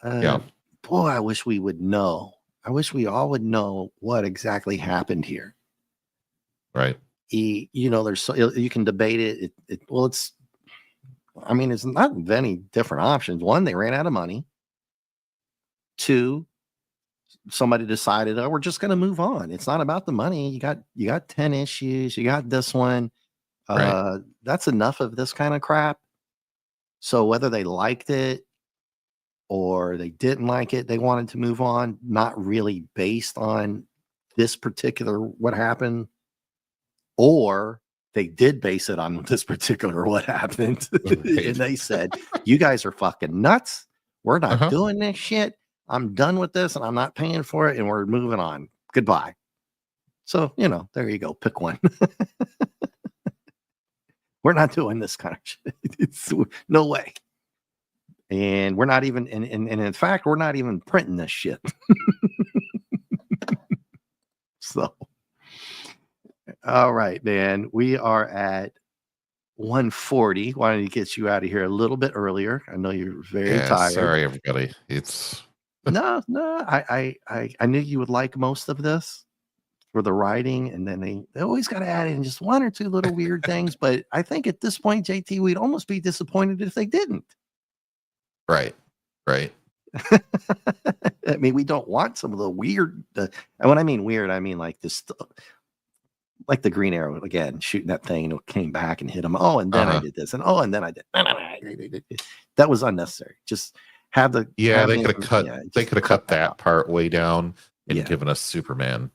Uh, yeah, Boy, I wish we would know. I wish we all would know what exactly happened here. right, There's you can debate it. Well, I mean, it's not many different options. One, they ran out of money. Two, somebody decided, oh, we're just going to move on. It's not about the money. You got 10 issues. You got this one. right, That's enough of this kind of crap. So whether they liked it or they didn't like it, they wanted to move on, not really based on this particular what happened, or they did base it on this particular what happened. And right. they said, you guys are fucking nuts. We're not Uh-huh. doing this shit. I'm done with this and I'm not paying for it and we're moving on. Goodbye. So, there you go. Pick one. We're not doing this kind of shit. It's no way. And we're not even, and in fact, we're not even printing this shit. So, all right, man. We are at 1:40. Wanted to get you out of here a little bit earlier. I know you're very Yeah, tired. sorry everybody. It's No. I knew you would like most of this for the writing, and then they always got to add in just one or two little weird things. But I think at this point, JT, we'd almost be disappointed if they didn't. right. I mean, we don't want some of the weird. And when I mean weird, I mean like this, like the Green Arrow again, shooting that thing and it came back and hit him. Oh, and then I did this, and and then I did. That was unnecessary. Just have the They could have cut. They could have cut that part way down and Yeah. given us Superman.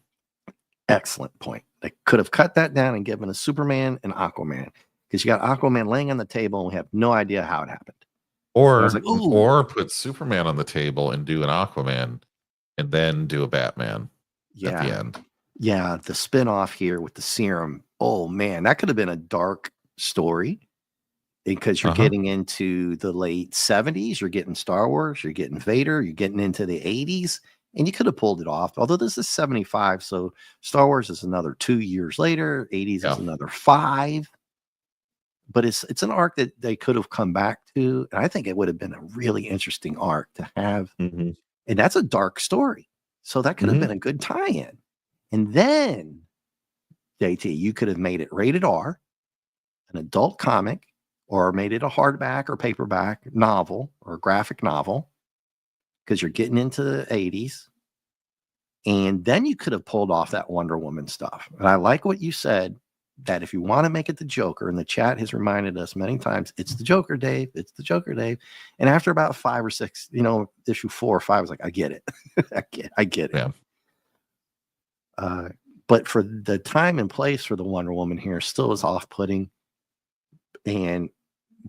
Excellent point. They could have cut that down and given us Superman and Aquaman, because you got Aquaman laying on the table and we have no idea how it happened. Or I was like, ooh. or put Superman on the table and do an Aquaman, and then do a Batman at the end. Yeah, the spinoff here with the serum. Oh man, that could have been a dark story, because you're getting into the late 70s, you're getting Star Wars, you're getting Vader, you're getting into the 80s, and you could have pulled it off. Although this is 75, so Star Wars is another 2 years later, 80s is another 5. But it's an arc that they could have come back to, and I think it would have been a really interesting arc to have. And that's a dark story, so that could have been a good tie-in. And then, JT, you could have made it rated R, an adult comic, or made it a hardback or paperback novel or graphic novel, because you're getting into the 80s. And then you could have pulled off that Wonder Woman stuff. And I like what you said, that if you want to make it the Joker, and the chat has reminded us many times, it's the Joker, Dave. It's the Joker, Dave. And after about 5 or 6, issue 4 or 5, I was like, I get it. I get it. Yeah. But for the time and place for the Wonder Woman here still is off-putting. And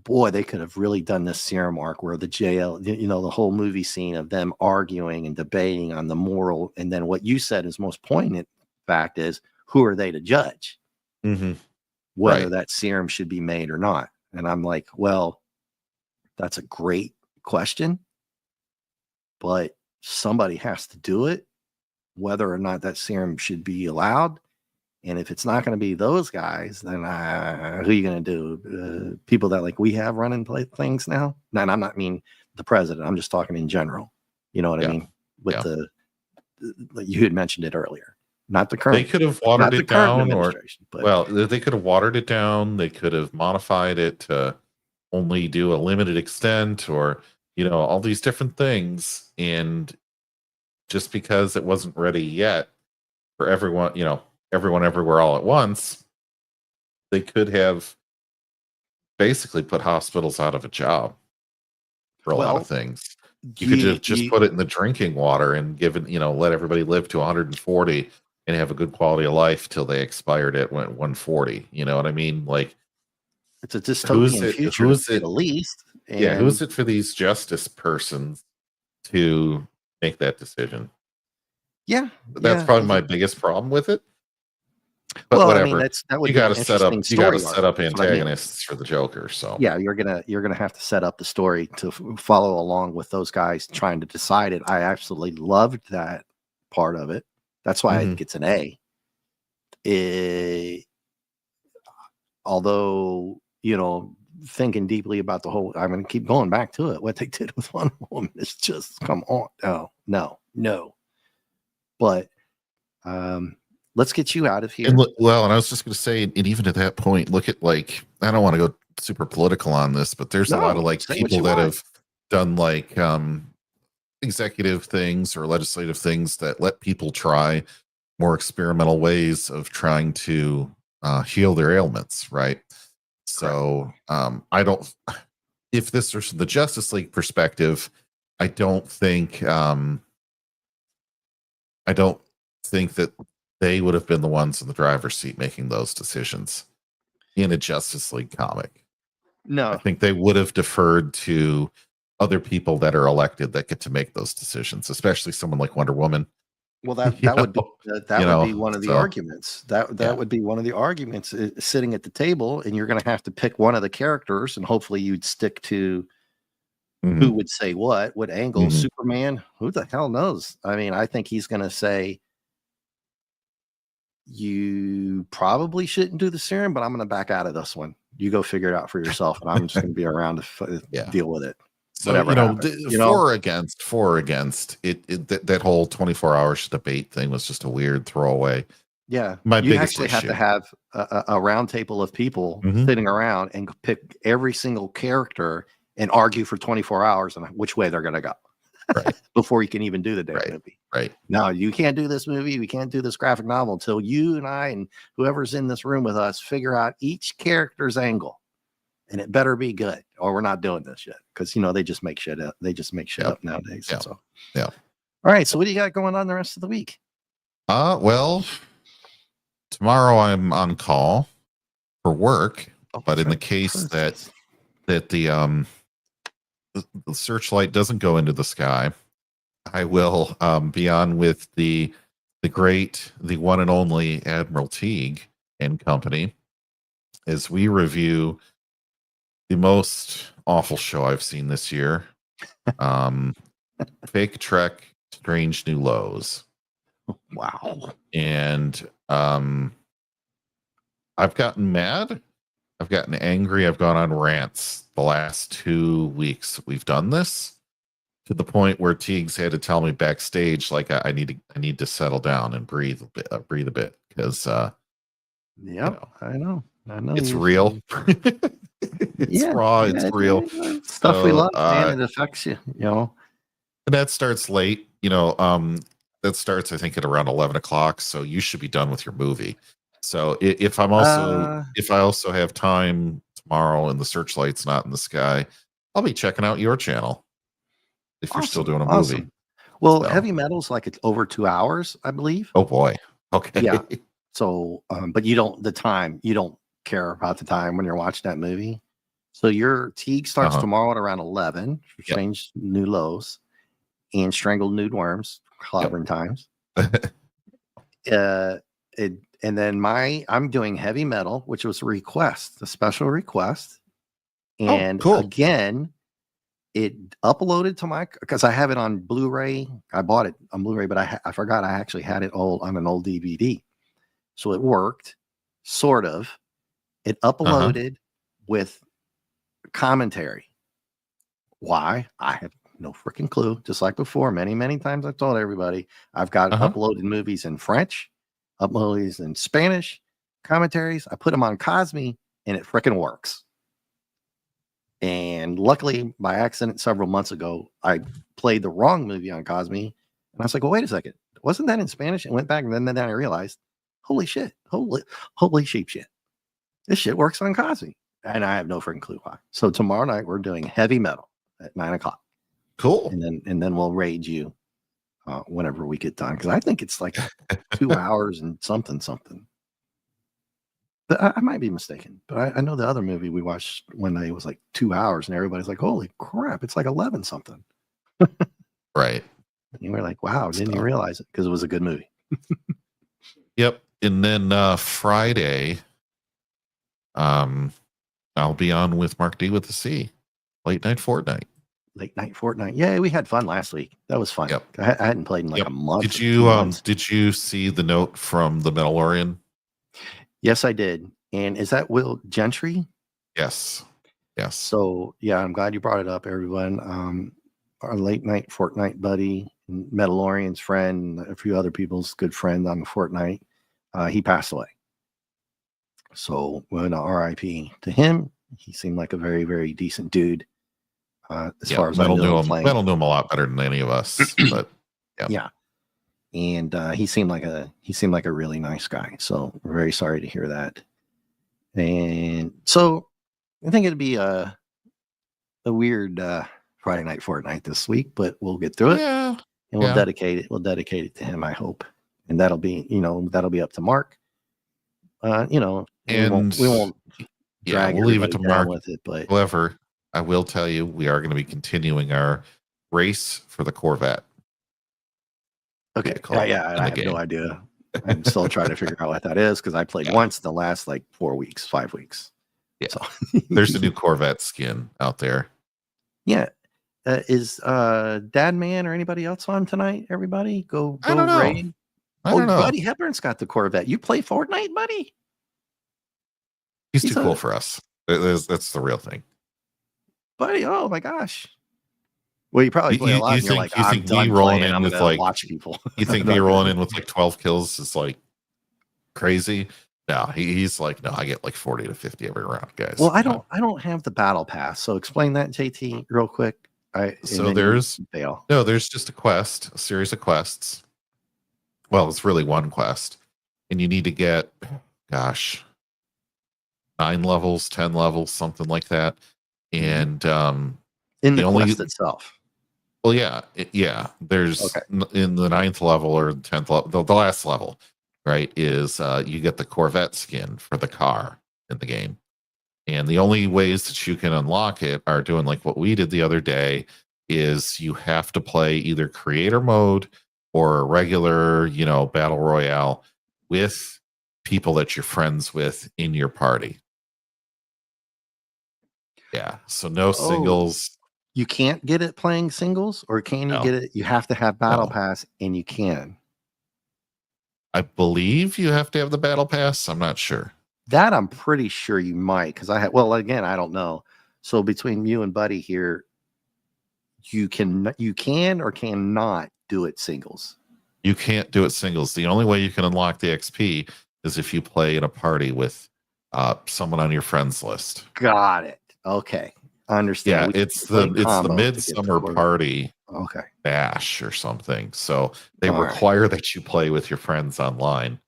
boy, they could have really done this serum arc where the jail, the whole movie scene of them arguing and debating on the moral. And then what you said is most poignant fact is, who are they to judge whether that serum should be made or not? And I'm like, well, that's a great question, but somebody has to do it, whether or not that serum should be allowed. And if it's not going to be those guys, then who are you going to do? People that like we have running things now? And I'm not mean the president. I'm just talking in general. You know what I mean? With you had mentioned it earlier. Not the current. They could have watered it down, but they could have watered it down. They could have modified it to only do a limited extent, or all these different things. And just because it wasn't ready yet for everyone, everyone everywhere all at once, they could have basically put hospitals out of a job for a lot of things. You could just put it in the drinking water and give it, let everybody live to 140 and have a good quality of life till they expired at 140. You know what I mean? Like, it's a dystopian future, to say the least. And who's it for these justice persons to make that decision? Yeah, that's probably my biggest problem with it. But whatever. That would you got to set up. You got to set up antagonists for the Joker. So yeah, you're gonna have to set up the story to follow along with those guys trying to decide it. I absolutely loved that part of it. That's why I think it's an A. Although thinking deeply about the whole, I'm going to keep going back to it. What they did with Wonder Woman is just come on. No. But let's get you out of here. And I was just going to say, and even at that point, look at I don't want to go super political on this, but there's a lot of people that have done executive things or legislative things that let people try more experimental ways of trying to heal their ailments, right? So I don't, if this is the Justice League perspective, I don't think that they would have been the ones in the driver's seat making those decisions in a Justice League comic. No, I think they would have deferred to other people that are elected that get to make those decisions, especially someone like Wonder Woman. Well, You that would be know, that would be one of the so arguments. That yeah. would be one of the arguments sitting at the table, and you're going to have to pick one of the characters, and hopefully you'd stick to who Mhm, would say what angle. mhm. Superman, who the hell knows? I mean, I think he's going to say you probably shouldn't do the serum, but I'm going to back out of this one. You go figure it out for yourself, and I'm just going to be around to Yeah. deal with it. So, Whatever happens, for or against that whole 24 hours debate thing was just a weird throwaway. Yeah, My you biggest actually have to issue. have a round table of people Mhm. sitting around and pick every single character and argue for 24 hours on which way they're going to go Right, before you can even do the damn right, movie. right. No, you can't do this movie. We can't do this graphic novel until you and I and whoever's in this room with us figure out each character's angle, and it better be good, or we're not doing this yet. Because they just make shit up. They just make shit Yep, up nowadays. yep, So, all yep. right. So, what do you got going on the rest of the week? Well, tomorrow I'm on call for work, Oh, but that's in the right. case First. that the searchlight doesn't go into the sky, I will be on with the one and only Admiral Teague and company as we review the most awful show I've seen this year. Um, Fake Trek, Strange New Lows. Wow. And I've gotten mad. I've gotten angry. I've gone on rants the last 2 weeks. We've done this to the point where Teagues had to tell me backstage, like, I need to settle down and breathe a bit because Yep, I know. it's real. It's Yeah, raw. It's yeah, real. stuff we So love, man. It affects you. and that starts late. That starts I think at around 11 o'clock. So you should be done with your movie. So Uh, if I also have time tomorrow and the searchlight's not in the sky, I'll be checking out your channel if you're still awesome, doing a movie. awesome. Well, So, heavy metal's like it's over 2 hours, I believe. oh boy. Okay. Yeah. So, but you don't you don't care about the time when you're watching that movie. So your Teague starts Uh-huh. tomorrow at around 11. Yep. Strange New Lows and Strangled Nude Worms, clobbering times. And then I'm doing heavy metal, which was a special request. And cool. again, it uploaded to because I have it on Blu-ray. I bought it on Blu-ray, but I forgot I actually had it all on an old DVD. So it worked, sort of. It uploaded with commentary. Why? I have no freaking clue. Just like before, many, many times I've told everybody, I've got uploaded movies in French, uploads in Spanish, commentaries. I put them on Cosme, and it freaking works. And luckily, by accident, several months ago, I played the wrong movie on Cosme. And I was like, well, wait a second. Wasn't that in Spanish? And went back, and then I realized, holy shit. Holy sheep shit. This shit works on Cosme. And I have no freaking clue why. So tomorrow night, we're doing heavy metal at 9:00. Cool. And then we'll raid you whenever we get done. Because I think it's like 2 hours and something. But I might be mistaken, but I know the other movie we watched one day was like 2 hours, and everybody's like, "Holy crap, it's like 11 something." Right. And we're like, "Wow, didn't you So, realize it?" Because it was a good movie. yep. And then Friday, I'll be on with Mark D with the C, late night Fortnite. Late night Fortnite. Yeah, we had fun last week. That was fun. Yep. I hadn't played in like a month. Did or you 2 months. did you see the note from the Mandalorian? Yes, I did. And is that Will Gentry? Yes. Yes. So yeah, I'm glad you brought it up, everyone. Our late night Fortnite buddy, Mandalorian's friend, a few other people's good friend on Fortnite, he passed away. So when RIP to him, he seemed like a very, very decent dude. As far as I know, Metal knew him a lot better than any of us, but yeah. And he seemed like a really nice guy. So we're very sorry to hear that. And so I think it'd be a weird Friday night Fortnite this week, but we'll get through it. Yeah. And we'll dedicate it to him, I hope. And that'll be up to Mark. And we won't drag we'll leave it to down Mark with it, but however, I will tell you we are going to be continuing our race for the Corvette. Okay. vehicle Yeah, in I the have no game. idea. I'm still trying to figure out what that is because I played Yeah. once in the last like 4 weeks, 5 weeks. Yeah. So There's a new Corvette skin out there. yeah. Is Dad Man or anybody else on tonight? Everybody go I don't know. raid. I don't know. Buddy Hepburn's got the Corvette. You play Fortnite, buddy? He's He's too cool for us. That's the real thing. buddy. Oh my gosh. Well, you probably play a lot, and you're like, You I'm think me done rolling playing. in I'm with gonna like watch people. you think me rolling in with like 12 kills is like crazy? No, he's like, no, I get like 40 to 50 every round, guys. Well, I don't have the battle pass, so explain that, JT, real quick. So there's just a series of quests. Well, it's really one quest, and you need to get, gosh, 9 levels, 10 levels, something like that. And in the quest itself. Well, yeah. There's in the 9th level or 10th level, the last level, right? Is you get the Corvette skin for the car in the game, and the only ways that you can unlock it are doing like what we did the other day. Is you have to play either creator mode or regular, battle royale with people that you're friends with in your party. Yeah, so no singles. You can't get it playing singles, or can you get it? You have to have battle pass, and you can. I believe you have to have the battle pass. I'm not sure. That I'm pretty sure you might, because I again, I don't know. So between you and Buddy here, you can or cannot do it singles. You can't do it singles. The only way you can unlock the XP is if you play in a party with someone on your friends list. Got it. Okay. I understand. Yeah, it's the midsummer party bash or something. So they require that you play with your friends online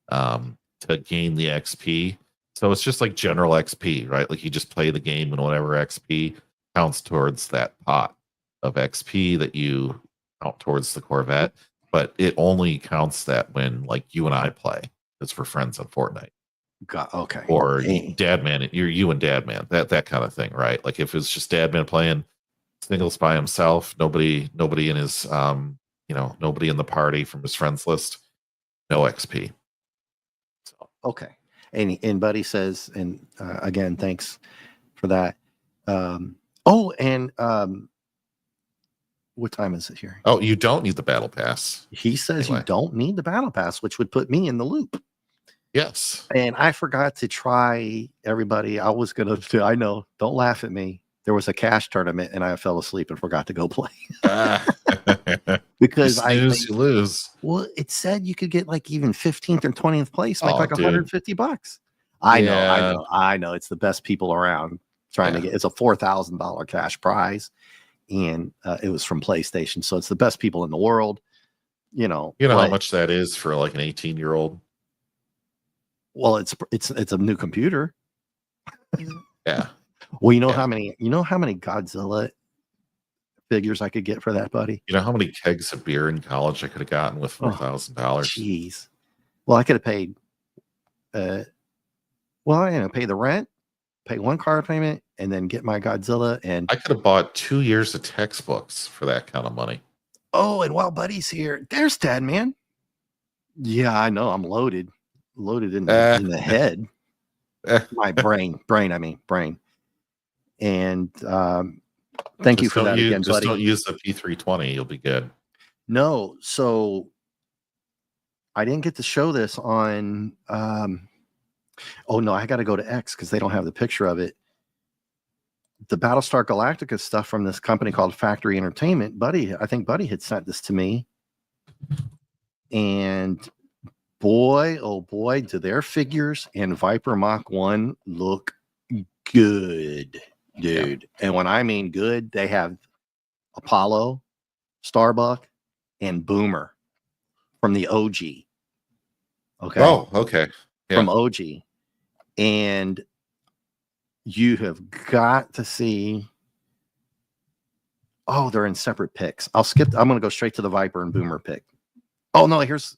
to gain the XP. So it's just like general XP, right? Like you just play the game and whatever XP counts towards that pot of XP that you count towards the Corvette. But it only counts that when like you and I play. It's for friends on Fortnite. Okay. Or Dadman, you and Dadman, that kind of thing, right? Like if it's just Dadman playing singles by himself, nobody in his nobody in the party from his friends list, no XP. So okay. And Buddy says, and again, thanks for that. What time is it here? Oh, you don't need the battle pass. He says you don't need the battle pass, which would put me in the loop. Yes. And I forgot to try, everybody. I was going to, I know, don't laugh at me. There was a cash tournament and I fell asleep and forgot to go play. Because you lose. Well, it said you could get like even 15th or 20th place, like $150. I know. It's the best people around trying to get, it's a $4,000 cash prize. And it was from PlayStation. So it's the best people in the world, You know how much that is for like an 18-year-old? Well, it's a new computer. Yeah. Well, you know how many Godzilla figures I could get for that, buddy? You know how many kegs of beer in college I could have gotten with $4,000? Jeez. Well, I could have paid pay the rent, pay one car payment, and then get my Godzilla. And I could have bought 2 years of textbooks for that kind of money. Oh, and while Buddy's here, there's Dad, man. Yeah, I know. I'm loaded in the head. My brain. And thank you for that again, buddy. Don't use the P320. You'll be good. No, so I didn't get to show this on. Oh no, I got to go to X because they don't have the picture of it. The Battlestar Galactica stuff from this company called Factory Entertainment, Buddy. I think Buddy had sent this to me, and boy, oh boy, do their figures and Viper Mach 1 look good, dude. Yeah. And when I mean good, they have Apollo, Starbuck, and Boomer from the OG. Okay. Oh, okay. Yeah. From OG. And you have got to see. Oh, they're in separate picks. I'm going to go straight to the Viper and Boomer pick. Oh, no, here's.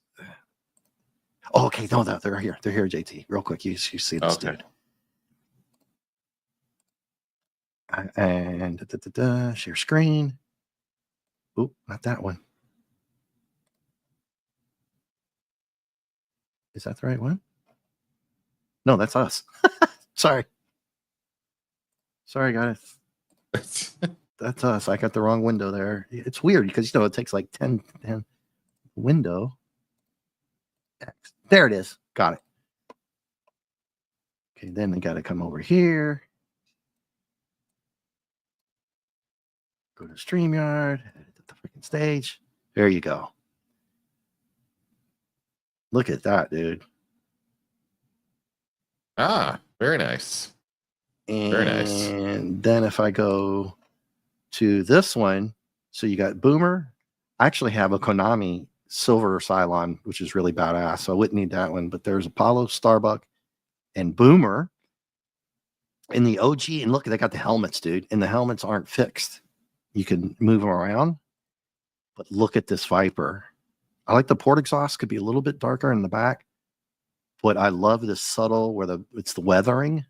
Oh, okay. No, they're here. They're here, JT. Real quick. You see this dude. And share screen. Oop, not that one. Is that the right one? No, that's us. Sorry, guys. That's us. I got the wrong window there. It's weird because it takes like 10 window. X. There it is. Got it. Okay, then they got to come over here. Go to StreamYard, edit the freaking stage. There you go. Look at that, dude. Very nice. And Very nice. then if I go to this one, so you got Boomer. I actually have a Konami Silver Cylon, which is really badass. So I wouldn't need that one. But there's Apollo, Starbuck, and Boomer in the OG. And look, they got the helmets, dude. And the helmets aren't fixed. You can move them around. But look at this Viper. I like the port exhaust, could be a little bit darker in the back. But I love this subtle where it's the weathering.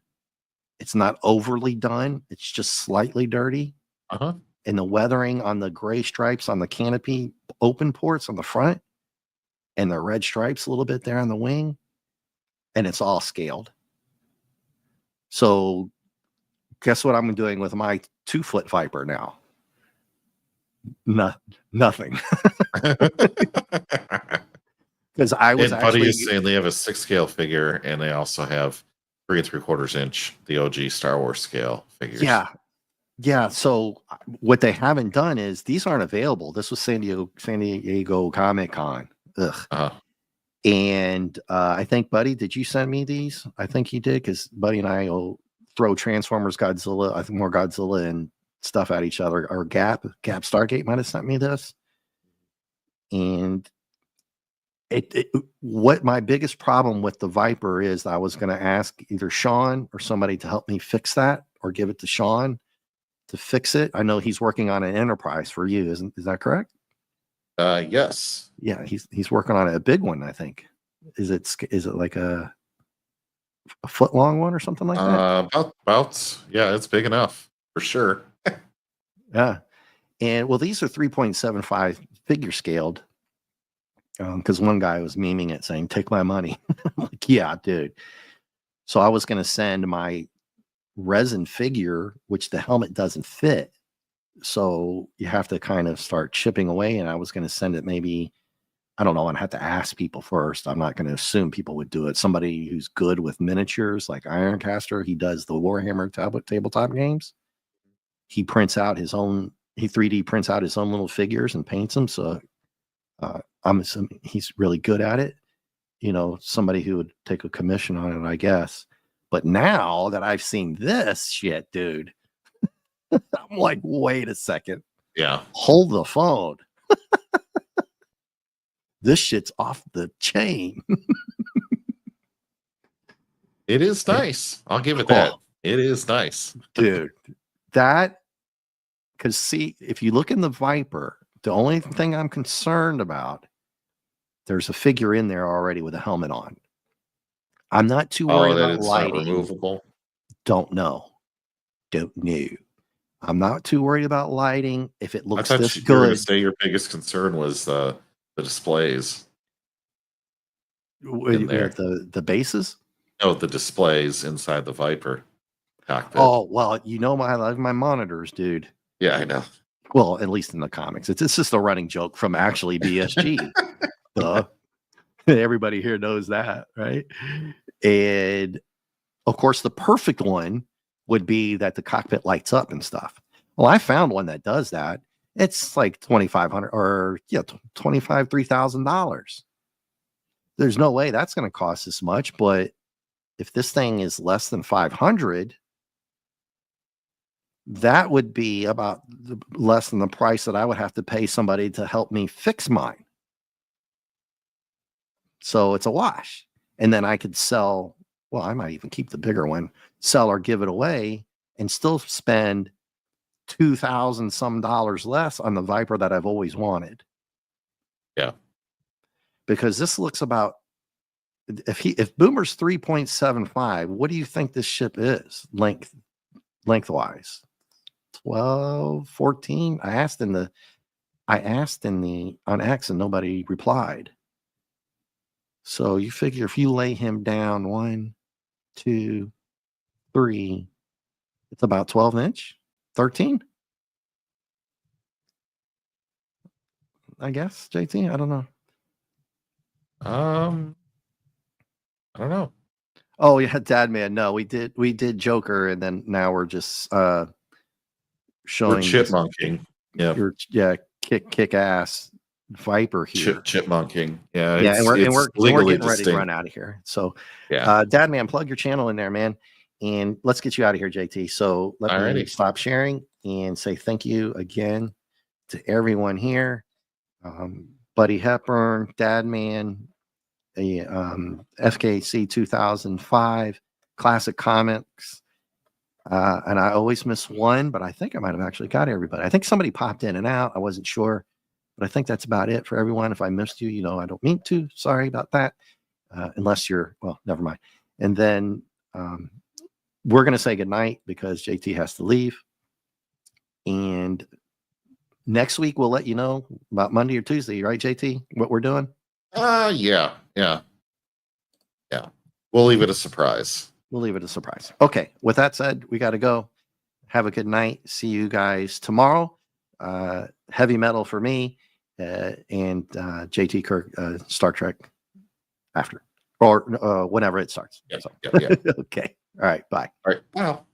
It's not overly done. It's just slightly dirty. Uh-huh. And the weathering on the gray stripes on the canopy open ports on the front, and the red stripes a little bit there on the wing, and it's all scaled. So guess what I'm doing with my 2-foot Viper now? Nothing. Because I was Buddy is saying they have a 6 scale figure, and they also have 3 3/4 inch, the OG Star Wars scale figures. Yeah. So what they haven't done is these aren't available. This was San Diego Comic-Con. Uh-huh. And I think, Buddy, did you send me these? I think you did, because Buddy and I will throw Transformers, Godzilla, I think more Godzilla and stuff at each other. Or Gap Stargate might have sent me this. And what my biggest problem with the Viper is, I was going to ask either Sean or somebody to help me fix that, or give it to Sean to fix it. I know he's working on an Enterprise for you, is that correct? Yes. Yeah, he's working on a big one, I think. Is it like a foot long one or something like that? About yeah, it's big enough for sure. Yeah. And well, these are 3.75 figure scaled. Because one guy was memeing it saying, "Take my money." I'm like, yeah, dude. So I was going to send my resin figure, which the helmet doesn't fit. So you have to kind of start chipping away. And I was going to send it, maybe, I don't know, I'd have to ask people first. I'm not going to assume people would do it. Somebody who's good with miniatures, like Ironcaster, he does the Warhammer tabletop games. He prints out his own, he 3D prints out his own little figures and paints them. So I'm assuming he's really good at it. Somebody who would take a commission on it, I guess. But now that I've seen this shit, dude, I'm like, wait a second. Yeah. Hold the phone. This shit's off the chain. It is nice. I'll give it that. It is nice. Dude, because see, if you look in the Viper, the only thing I'm concerned about, there's a figure in there already with a helmet on. I'm not too worried about lighting. Not removable. Don't know. I'm not too worried about lighting. If it looks this good, you were going to say your biggest concern was the displays. The bases? No, the displays inside the Viper cockpit. Oh, well, I love my monitors, dude. Yeah, I know. Well, at least in the comics. It's just a running joke from actually BSG. Everybody here knows that, right? And of course, the perfect one would be that the cockpit lights up and stuff. Well, I found one that does that. It's like $2,500 or $3,000. There's no way that's going to cost this much. But if this thing is less than 500, that would be about less than the price that I would have to pay somebody to help me fix mine. So it's a wash. And then I could sell, well, I might even keep the bigger one, sell or give it away, and still spend $2,000 some less on the Viper that I've always wanted. Yeah. Because this looks about, if Boomer's 3.75, what do you think this ship is lengthwise? 12, 14? I asked on X and nobody replied. So you figure if you lay him down 1, 2, 3, it's about 12 inch, 13, I guess, JT. I don't know. I don't know. Oh yeah, Dad Man. No, we did Joker, and then now we're just We're showing this, chipmunking. Yeah. your kick ass Viper here. Chipmunking. Yeah. Yeah, and we're legally getting ready to run distinct. out of here. So Yeah. Dad Man, plug your channel in there, man. And let's get you out of here, JT. So let me Alrighty. stop sharing and say thank you again to everyone here. Buddy Hepburn, Dad Man, a FKC 2005, Classic Comics. And I always miss one, but I think I might have actually got everybody. I think somebody popped in and out. I wasn't sure, but I think that's about it for everyone. If I missed you, I don't mean to. Sorry about that. Unless you're, well, never mind. And then we're going to say goodnight because JT has to leave. And next week, we'll let you know about Monday or Tuesday, right, JT? What we're doing? Yeah. We'll leave it a surprise. We'll leave it a surprise. Okay. With that said, we got to go. Have a good night. See you guys tomorrow. Heavy metal for me and JT Kirk, Star Trek after or whenever it starts. Yep. So. Yep. Okay. All right. Bye. All right. Wow.